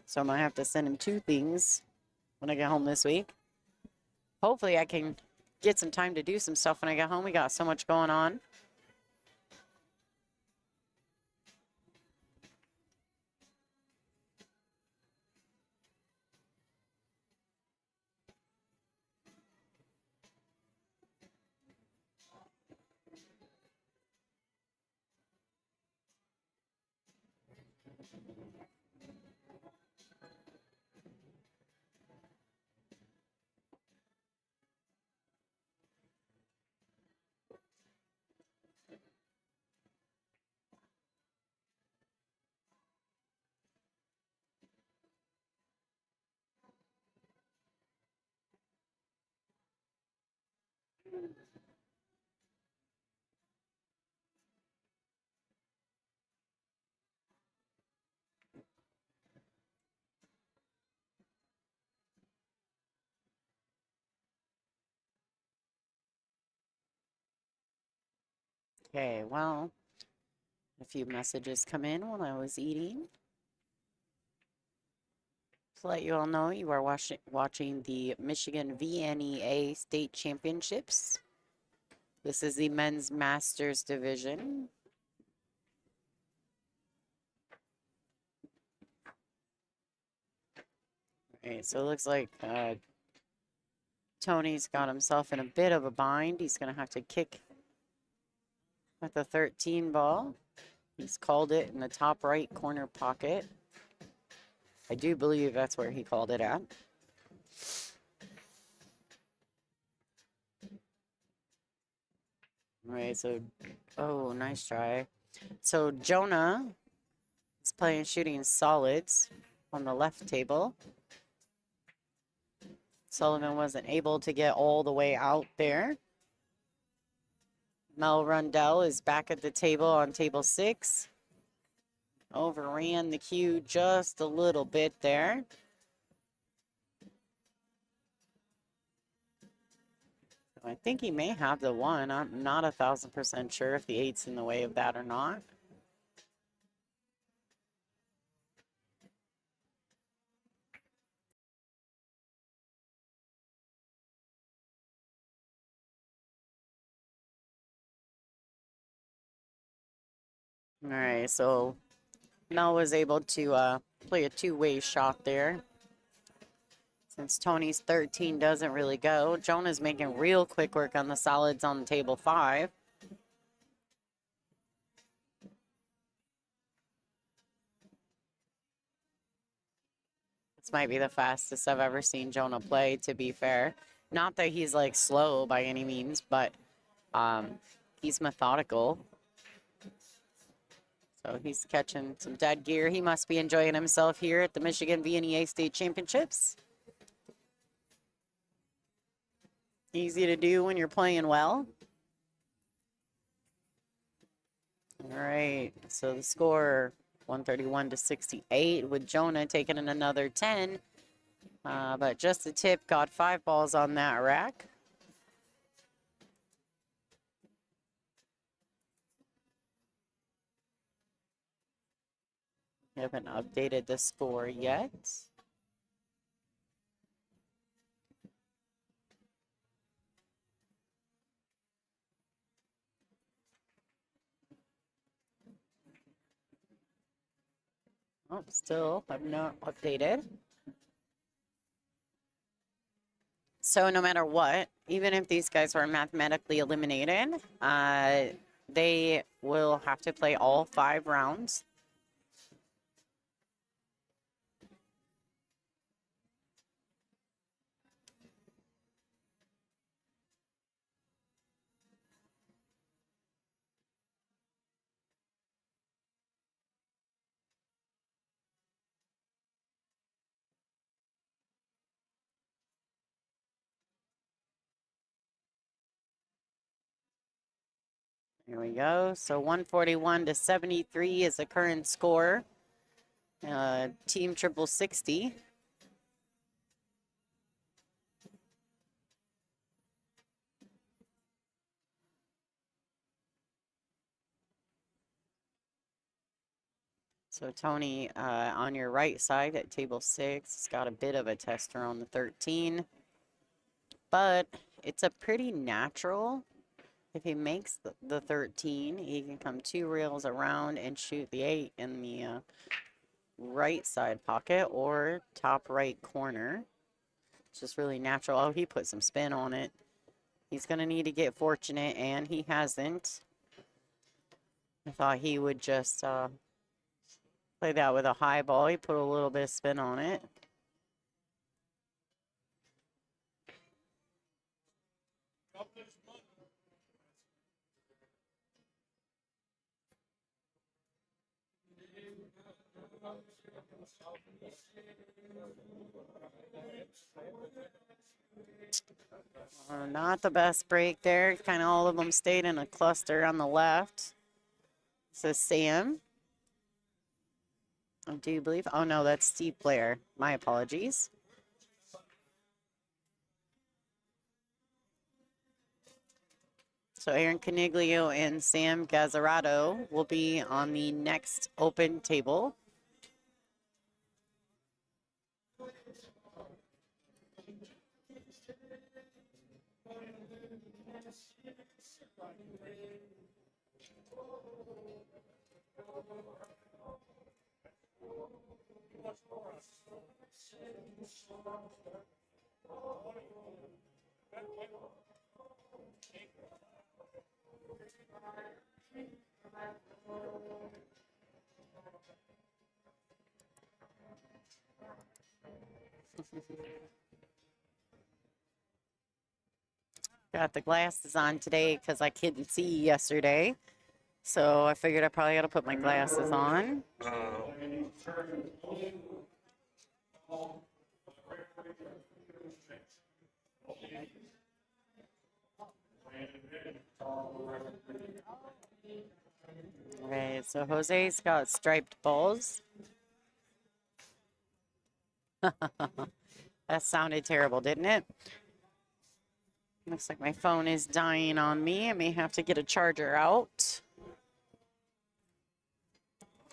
So I'm going to have to send him 2 things when I get home this week. Hopefully I can get some time to do some stuff when I get home. We got so much going on. Okay, well, a few messages come in while I was eating. To let you all know, you are watching the Michigan VNEA State Championships. This is the men's masters division. All right, so it looks like Tony's got himself in a bit of a bind. He's going to have to kick with the 13 ball. He's called it in the top right corner pocket. I do believe that's where he called it at. All right, so, oh, nice try. So Jonah is playing shooting solids on the left table. Sullivan wasn't able to get all the way out there. Mel Rundell is back at the table on table 6. Overran the cue just a little bit there. I think he may have the 1. I'm not 1,000% sure if the 8's in the way of that or not. All right, so Mel was able to play a two-way shot there. Since Tony's 13 doesn't really go, Jonah's making real quick work on the solids on table 5. This might be the fastest I've ever seen Jonah play, to be fair. Not that he's like slow by any means, but he's methodical. So he's catching some dead gear. He must be enjoying himself here at the Michigan VNEA State Championships. Easy to do when you're playing well. All right, so the score 131 to 68 with Jonah taking in another 10. But just the tip got 5 balls on that rack. We haven't updated the score yet. Oh, still have not updated. So no matter what, even if these guys were mathematically eliminated, they will have to play all 5 rounds. Here we go. So 141 to 73 is the current score. Team triple 60. So Tony, on your right side at table 6, has got a bit of a tester on the 13. But it's a pretty natural. If he makes the 13, he can come 2 rails around and shoot the 8 in the right side pocket or top right corner. It's just really natural. Oh, he put some spin on it. He's going to need to get fortunate, and he hasn't. I thought he would just play that with a high ball. He put a little bit of spin on it. Not the best break there. Kind of all of them stayed in a cluster on the left. Says Sam. I do believe. Oh, no, that's Steve Blair. My apologies. So Aaron Caniglio and Sam Gazzarato will be on the next open table. Got the glasses on today because I couldn't see yesterday. So I figured I probably got to put my glasses on. Okay, so Jose's got striped balls. That sounded terrible, didn't it? Looks like my phone is dying on me. I may have to get a charger out.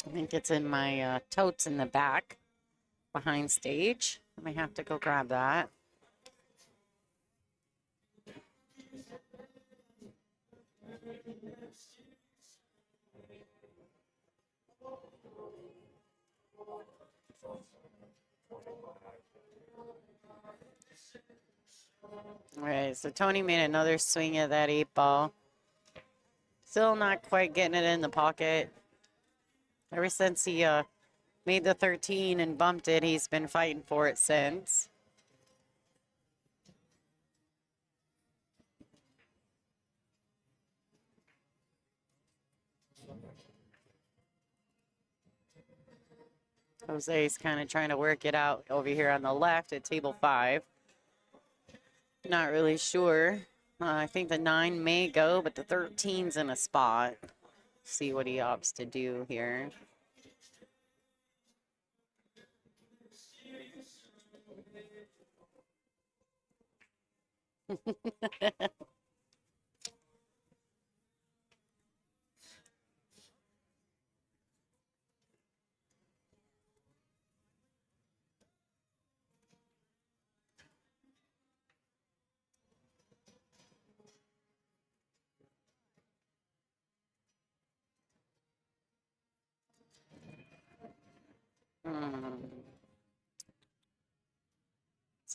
I think it's in my totes in the back behind stage. I may have to go grab that. All right, so Tony made another swing at that 8-ball. Still not quite getting it in the pocket. Ever since he made the 13 and bumped it, he's been fighting for it since. Jose's kind of trying to work it out over here on the left at table 5. Not really sure. I think the 9 may go, but the 13's in a spot. See what he opts to do here.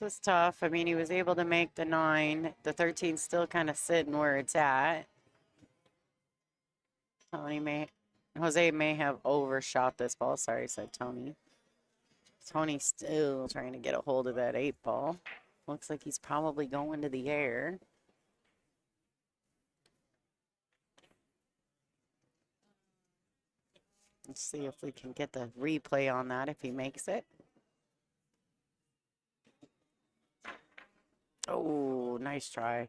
This is tough. I mean, he was able to make the 9. The 13's still kind of sitting where it's at. Jose may have overshot this ball. Sorry, said Tony. Tony's still trying to get a hold of that 8-ball. Looks like he's probably going to the air. Let's see if we can get the replay on that if he makes it. Oh, nice try.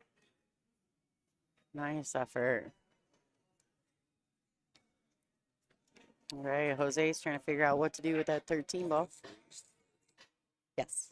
Nice effort. All right, Jose's trying to figure out what to do with that 13 ball. Yes.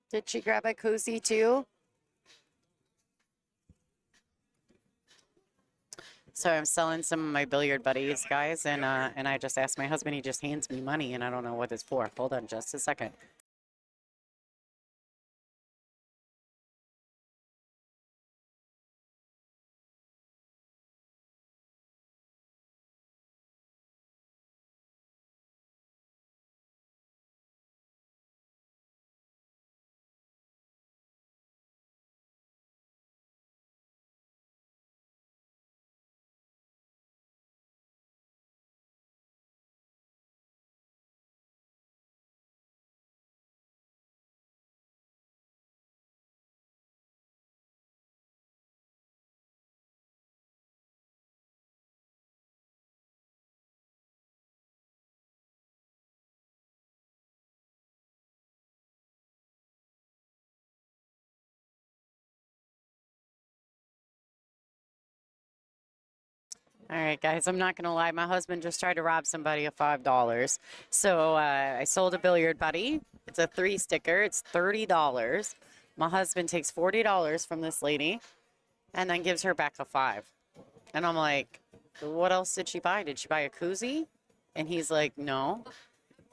Did she grab a koozie too? So I'm selling some of my billiard buddies, guys, and I just asked my husband. He just hands me money, and I don't know what it's for. Hold on just a second. All right, guys, I'm not going to lie. My husband just tried to rob somebody of $5. So I sold a billiard buddy. It's a 3-sticker. It's $30. My husband takes $40 from this lady and then gives her back a 5. And I'm like, what else did she buy? Did she buy a koozie? And he's like, no.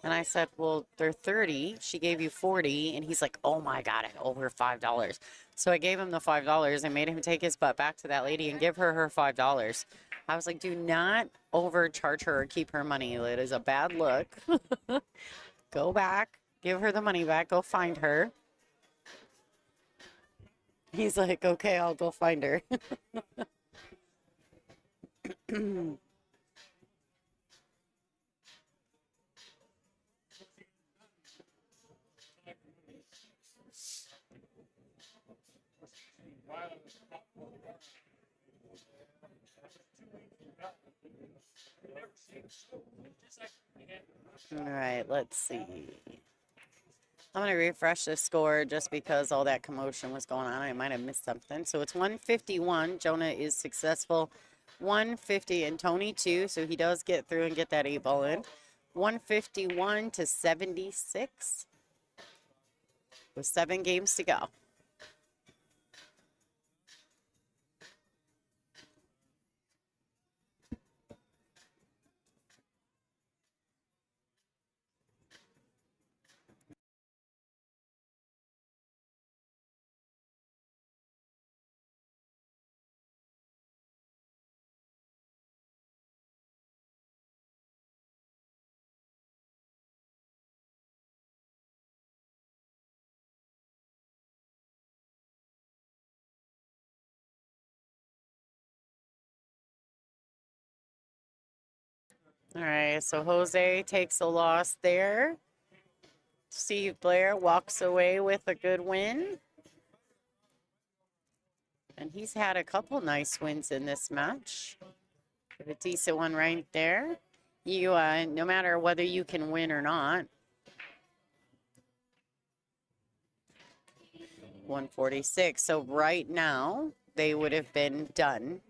And I said, well, they're 30. She gave you 40. And he's like, oh my God, I owe her $5. So I gave him the $5 and made him take his butt back to that lady and give her $5. I was like, do not overcharge her or keep her money. It is a bad look. Go back, give her the money back, go find her. He's like, okay, I'll go find her. All right, let's see. I'm going to refresh the score just because all that commotion was going on. I might have missed something. So it's 151. Jonah is successful. 150 and Tony too. So he does get through and get that 8-ball in. 151 to 76 with 7 games to go. All right, so Jose takes a loss there. Steve Blair walks away with a good win. And he's had a couple nice wins in this match. A decent one right there. You, no matter whether you can win or not. 146. So right now, they would have been done.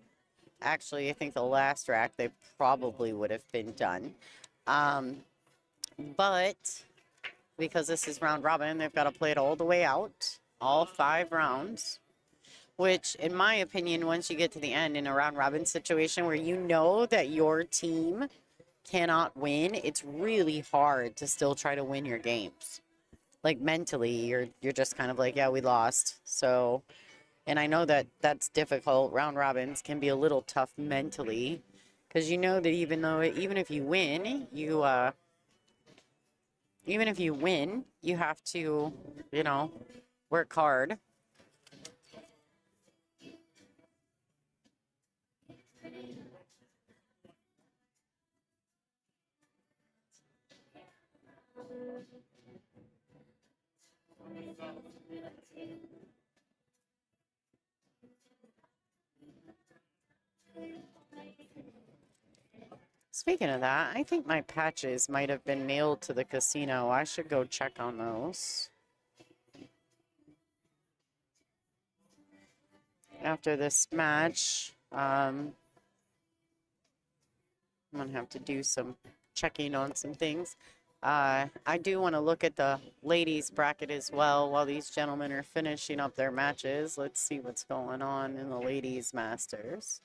Actually, I think the last rack, they probably would have been done. But because this is round robin, they've got to play it all the way out, all 5 rounds. Which, in my opinion, once you get to the end in a round robin situation where you know that your team cannot win, it's really hard to still try to win your games. Like mentally, you're just kind of like, yeah, we lost. So, and I know that that's difficult. Round robins can be a little tough mentally because you know that even if you win, you have to, work hard. Speaking of that, I think my patches might have been mailed to the casino. I should go check on those. After this match, I'm going to have to do some checking on some things. I do want to look at the ladies bracket as well while these gentlemen are finishing up their matches. Let's see what's going on in the ladies masters.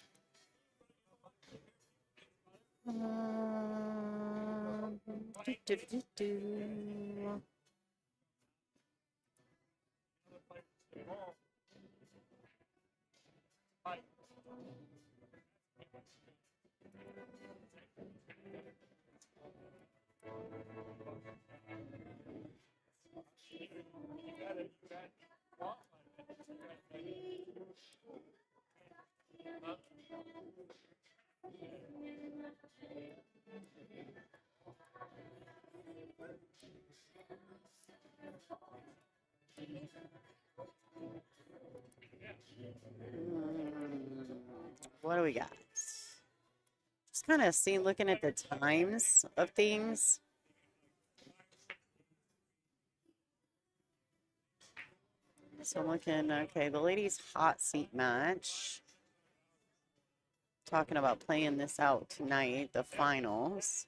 Do, do, do, do. What do we got? Just kind of looking at the times of things. So I'm looking, okay, the ladies' hot seat match. talking about playing this out tonight, the finals.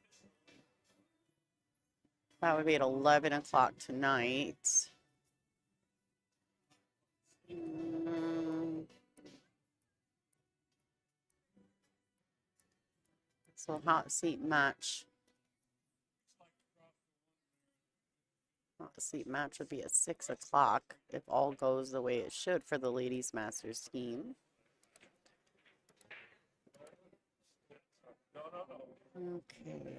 That would be at 11 o'clock tonight. So hot seat match. Hot seat match would be at 6 o'clock if all goes the way it should for the ladies masters team. Okay.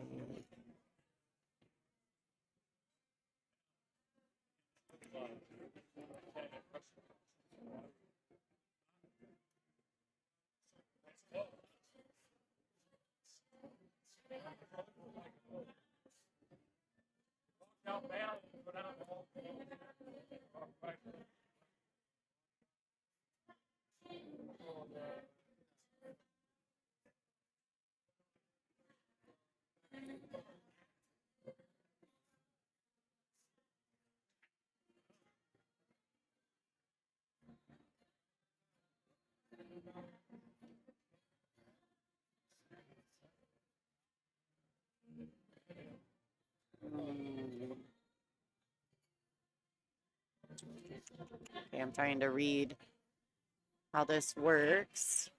Okay, I'm trying to read how this works.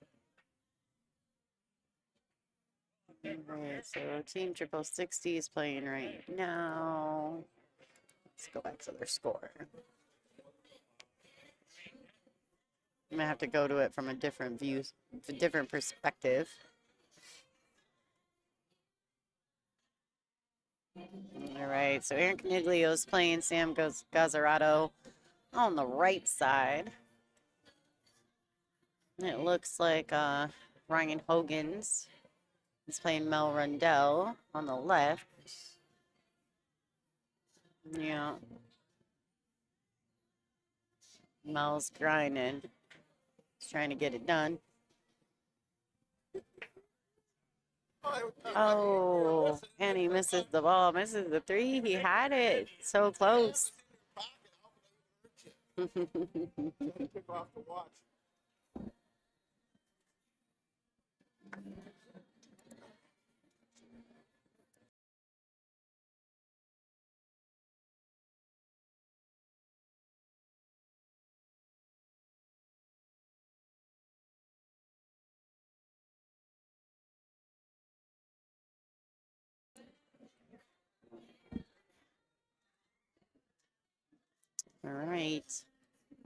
Alright, so Team Triple 60 is playing right now. Let's go back to their score. I'm gonna have to go to it from a different view, a different perspective. All right, so Aaron Caniglio's playing Sam Gazzarato on the right side. And it looks like Ryan Hogan's is playing Mel Rundell on the left. Yeah. Mel's grinding. He's trying to get it done. Oh, and he misses the ball, misses the three. He had it. So close. All right.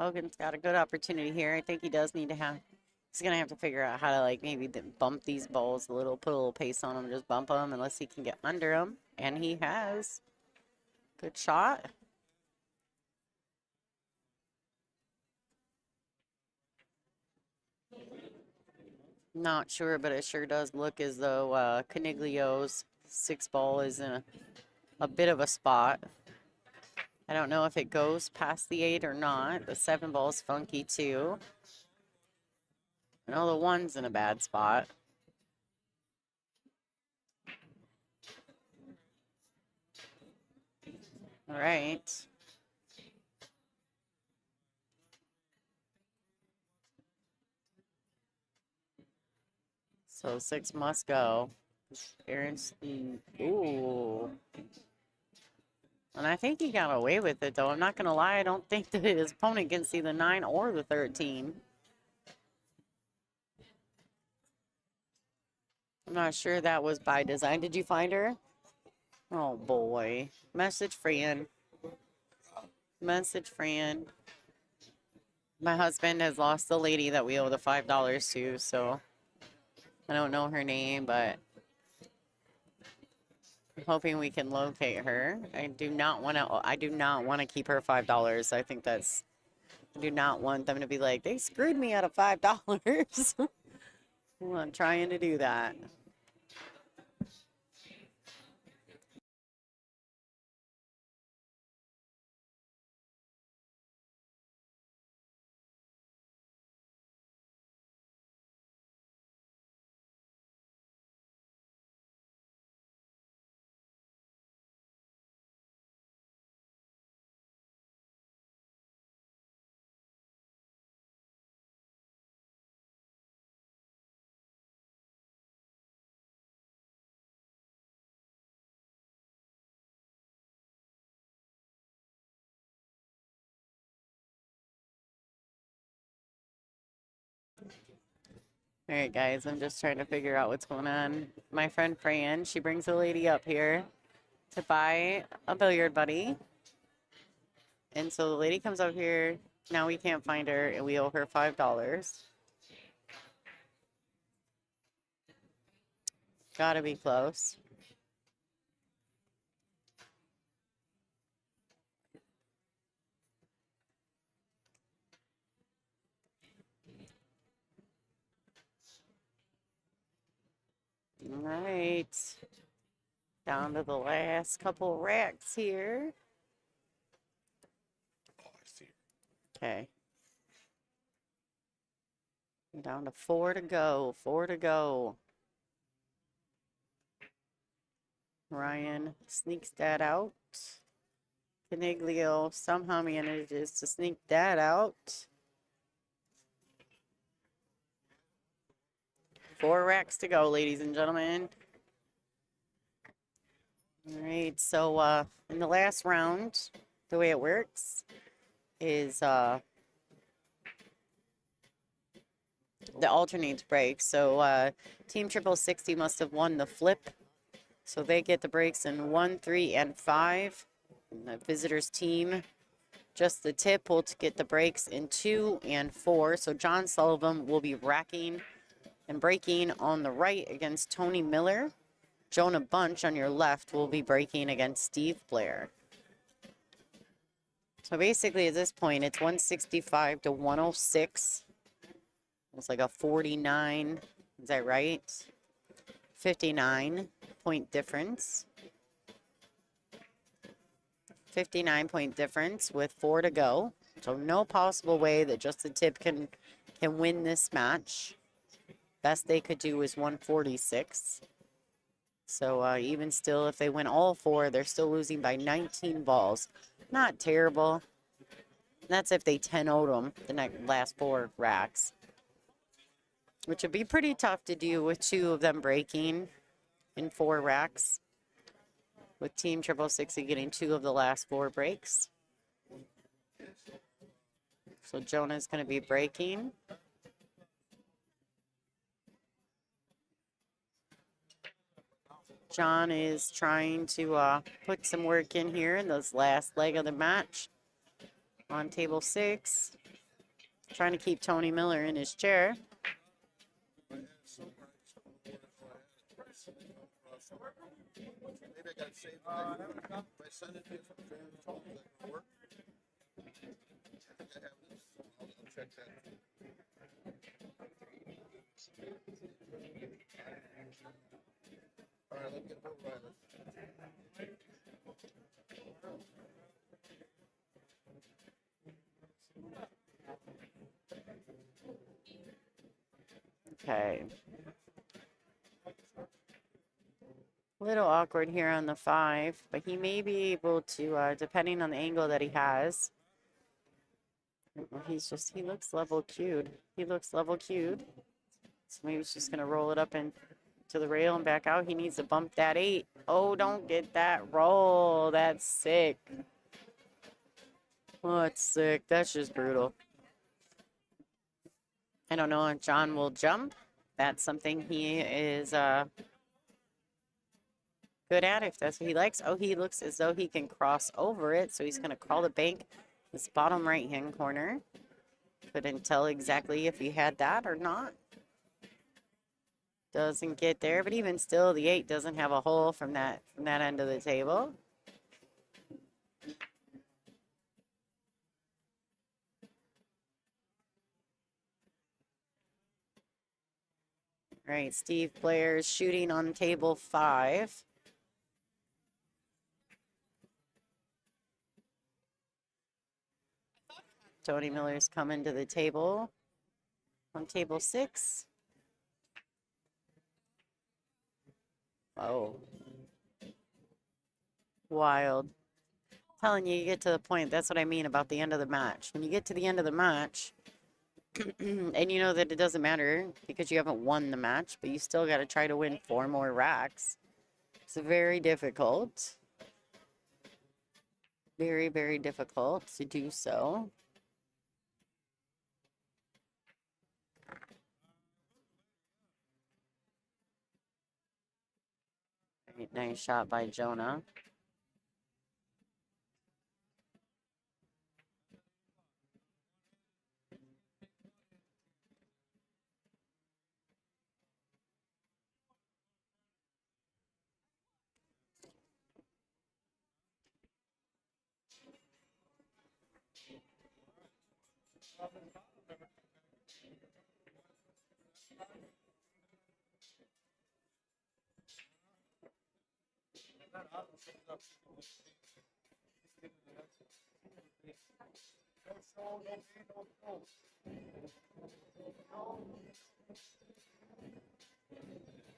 Hogan's got a good opportunity here. I think he does need to have, he's going to have to figure out how to, like, maybe bump these balls a little, put a little pace on them, just bump them unless he can get under them. And he has. Good shot. Not sure, but it sure does look as though Caniglio's 6 ball is in a bit of a spot. I don't know if it goes past the 8 or not. The 7 ball is funky too. I know the 1's in a bad spot. All right. So 6 must go. Aaron's, ooh. And I think he got away with it, though. I'm not going to lie. I don't think that his opponent can see the 9 or the 13. I'm not sure that was by design. Did you find her? Oh, boy. Message Fran. Message Fran. My husband has lost the lady that we owe the $5 to, so I don't know her name, but I'm hoping we can locate her. I do not want to keep her $5. I think that's, I do not want them to be like, they screwed me out of $5. I'm not trying to do that. All right, guys, I'm just trying to figure out what's going on. My friend Fran, she brings a lady up here to buy a billiard buddy. And so the lady comes up here. Now we can't find her, and we owe her $5. Gotta be close. All right. Down to the last couple racks here. Oh, I see. Okay. Down to 4 to go. 4 to go. Ryan sneaks that out. Caniglio somehow manages to sneak that out. 4 racks to go, ladies and gentlemen. All right, so in the last round, the way it works is the alternates break. So Team 60 must have won the flip. So they get the breaks in 1, 3, and 5. And the visitors team, just the tip, will get the breaks in 2 and 4. So John Sullivan will be racking and breaking on the right against Tony Miller. Jonah Bunch on your left will be breaking against Steve Blair. So basically at this point, it's 165 to 106. It's like a 49, is that right? 59-point difference. 59-point difference with 4 to go. So no possible way that just the tip can win this match. Best they could do is 146. So even still, if they win all 4, they're still losing by 19 balls. Not terrible. That's if they 10-0'd them the last 4 racks. Which would be pretty tough to do with 2 of them breaking in 4 racks. With Team 60 getting 2 of the last 4 breaks. So Jonah's going to be breaking. John is trying to put some work in here in this last leg of the match on table 6. Trying to keep Tony Miller in his chair. Maybe I got it saved. If I send it to you from Fair's phone, is that gonna work? I think I have this. I'll check that. All right, let's get over Riley. Okay. A little awkward here on the 5, but he may be able to, depending on the angle that he has. He looks level queued. He looks level queued. So maybe he's just going to roll it up and to the rail and back out. He needs to bump that 8. Oh, don't get that roll. That's sick. Oh, that's sick. That's just brutal. I don't know if John will jump. That's something he is good at if that's what he likes. Oh, he looks as though he can cross over it. So he's going to call the bank this bottom right-hand corner. Couldn't tell exactly if he had that or not. Doesn't get there, but even still, the 8 doesn't have a hole from that end of the table. All right, Steve Blair's shooting on table 5. Tony Miller's coming to the table on table 6. Oh. Wild. Telling you, you get to the point. That's what I mean about the end of the match. When you get to the end of the match, and you know that it doesn't matter because you haven't won the match, but you still got to try to win 4 more racks. It's very difficult. Very, very difficult to do so. Right, nice shot by Jonah.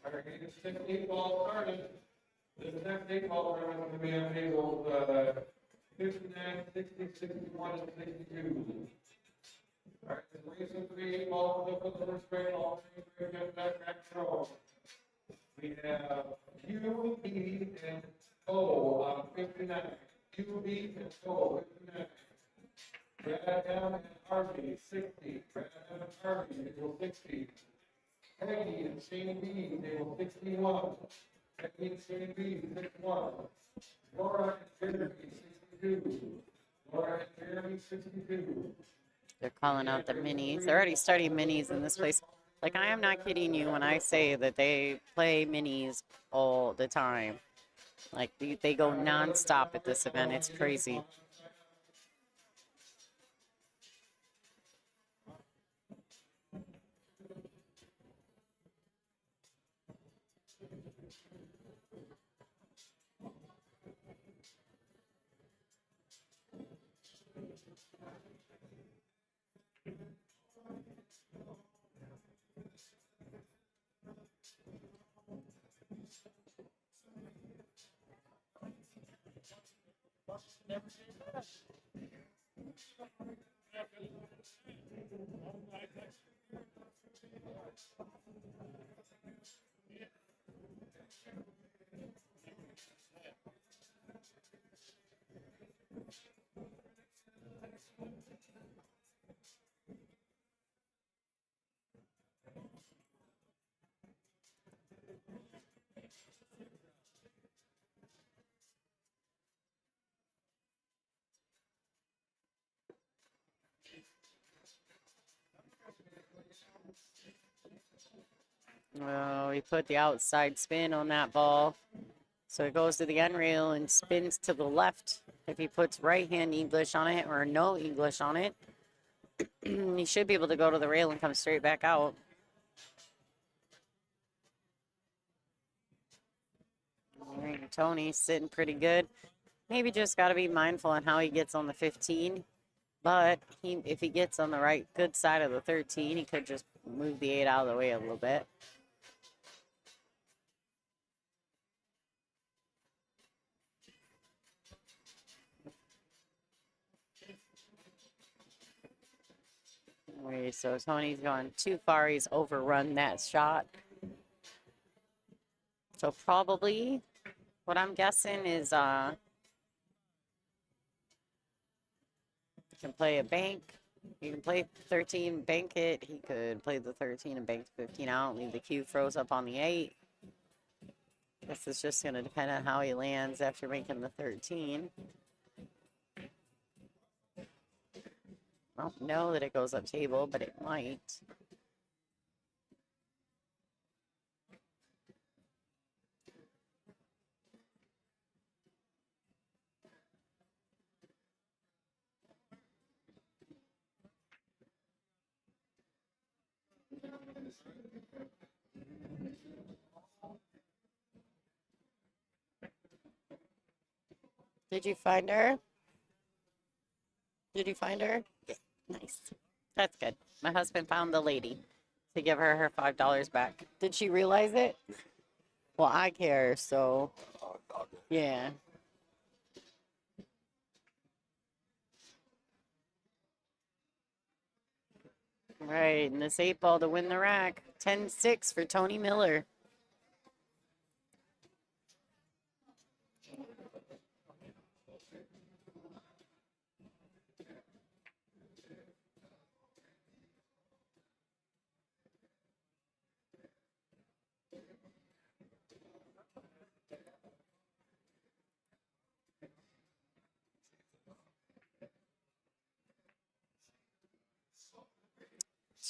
All right, it's 16 ball started. This next 8 ball tournament is going to be on tables 59, 60, 61, and 62. All right, the recent 3 8 balls up for the first grade, all 3 grade back row. We have U, E, and O on 59. U, E, and O, 59. Brad M and Harvey, 60. Brad M and Harvey, table 60. Peggy and Shane B, table 61. Peggy and Shane B, 61. Laura and Jeremy, 62. Laura and Jeremy, 62. They're calling out the minis. They're already studying minis in this place. Like, I am not kidding you when I say that they play minis all the time. Like, they go nonstop at this event. It's crazy. Oh, he put the outside spin on that ball. So it goes to the end rail and spins to the left. If he puts right hand English on it or no English on it, he should be able to go to the rail and come straight back out. All right, Tony's sitting pretty good. Maybe just got to be mindful on how he gets on the 15. But if he gets on the right good side of the 13, he could just move the 8 out of the way a little bit. Okay, so Tony's going too far. He's overrun that shot. So probably what I'm guessing is you can play a bank. You can play 13, bank it. He could play the 13 and bank the 15 out, leave the cue froze up on the 8. Guess it's just going to depend on how he lands after making the 13. I don't know that it goes up table, but it might. Did you find her? Did you find her? Yeah. Nice. That's good. My husband found the lady to give her her $5 back. Did she realize it? Well, I care, so yeah. Right, and this 8 ball to win the rack. 10-6 for Tony Miller.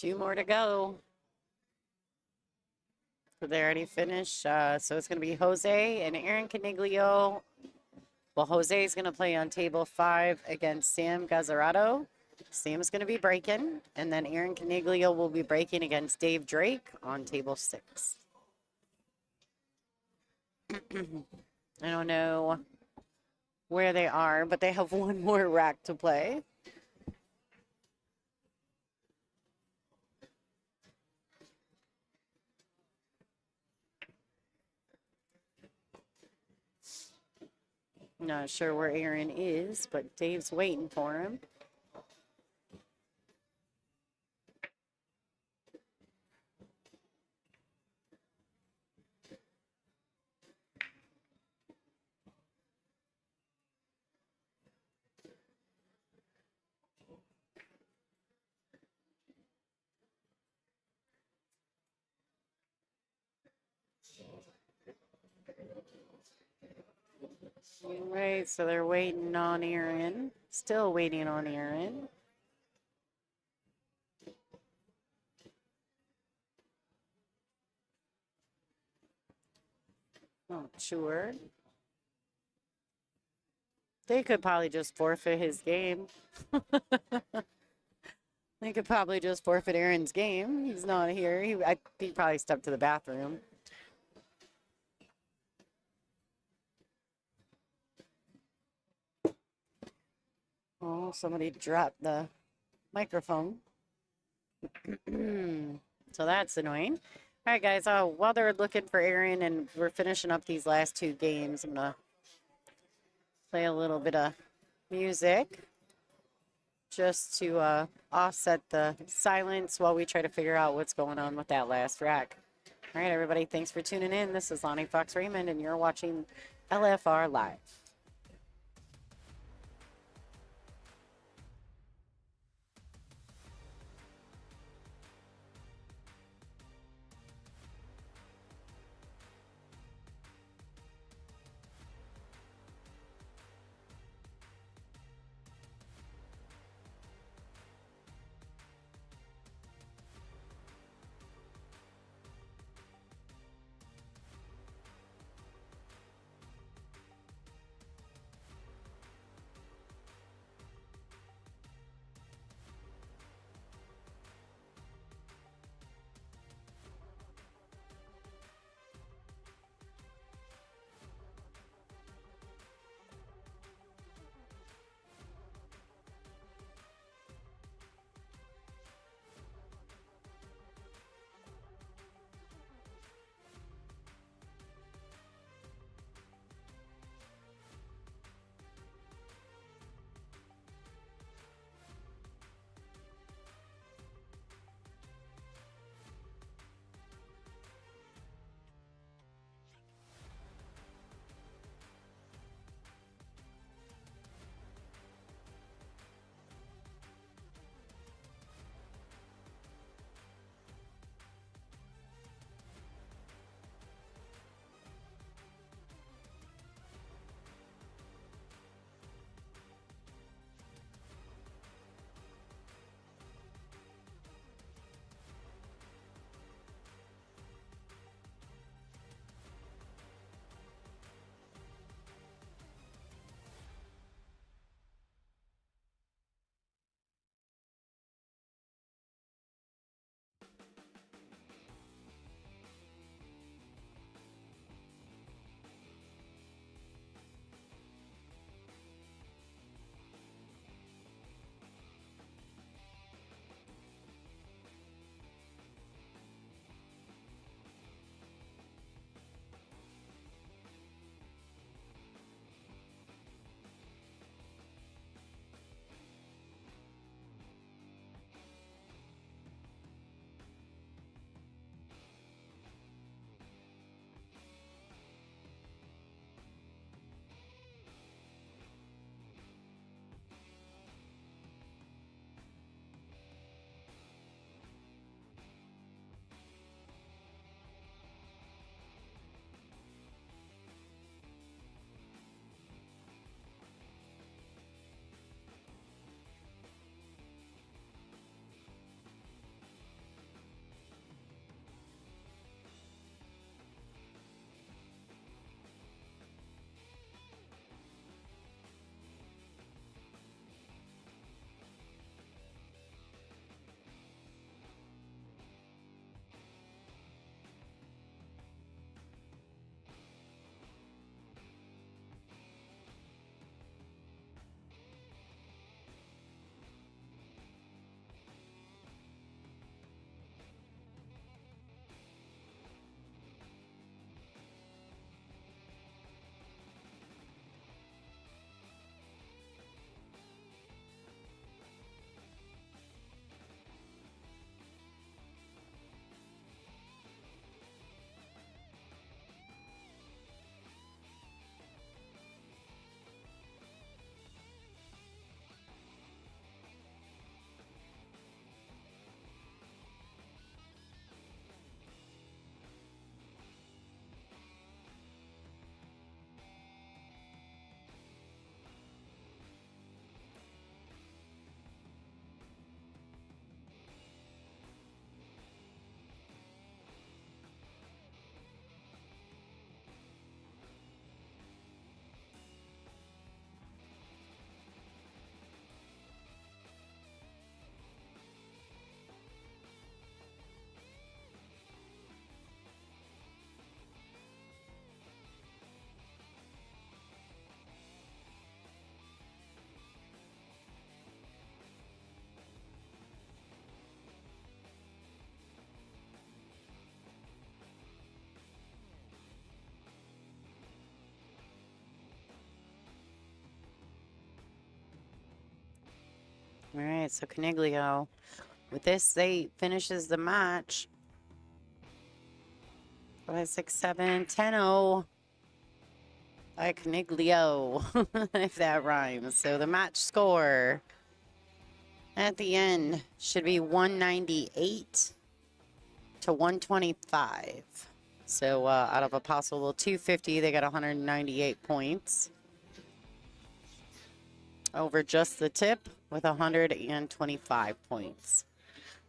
2 more to go. So they already finished. So it's going to be Jose and Aaron Caniglio. Well, Jose is going to play on table 5 against Sam Gazzarato. Sam's going to be breaking. And then Aaron Caniglio will be breaking against Dave Drake on table 6. I don't know where they are, but they have one more rack to play. Not sure where Aaron is, but Dave's waiting for him. All right, so they're waiting on Aaron. Still waiting on Aaron. Not sure. They could probably just forfeit his game. They could probably just forfeit Aaron's game. He's not here. He probably stepped to the bathroom. Oh, somebody dropped the microphone. So that's annoying. All right, guys. While they're looking for Aaron and we're finishing up these last 2 games, I'm going to play a little bit of music just to offset the silence while we try to figure out what's going on with that last rack. All right, everybody. Thanks for tuning in. This is Lonnie Fox Raymond, and you're watching LFR Live. All right, so Caniglio, with this, they finishes the match. 5, 6, 7, 10-0. By Caniglio, if that rhymes. So the match score at the end should be 198 to 125. So out of a possible 250, they got 198 points. Over just the tip with 125 points.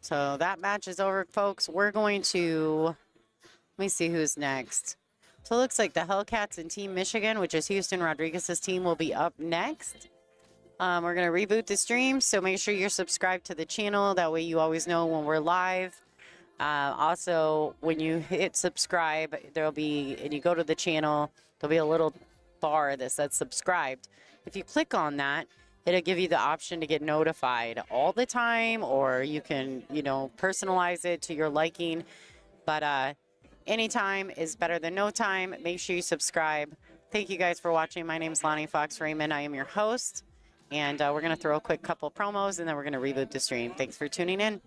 So that match is over, folks. We're going to, let me see who's next. So it looks like the Hellcats and Team Michigan, which is Houston Rodriguez's team, will be up next. We're going to reboot the stream, so make sure you're subscribed to the channel. That way you always know when we're live. Also, when you hit subscribe, there'll be, and you go to the channel, there'll be a little bar that says subscribed. If you click on that, it'll give you the option to get notified all the time, or you can, you know, personalize it to your liking. But anytime is better than no time. Make sure you subscribe. Thank you guys for watching. My name is Lonnie Fox Raymond. I am your host. And we're going to throw a quick couple promos, and then we're going to reboot the stream. Thanks for tuning in.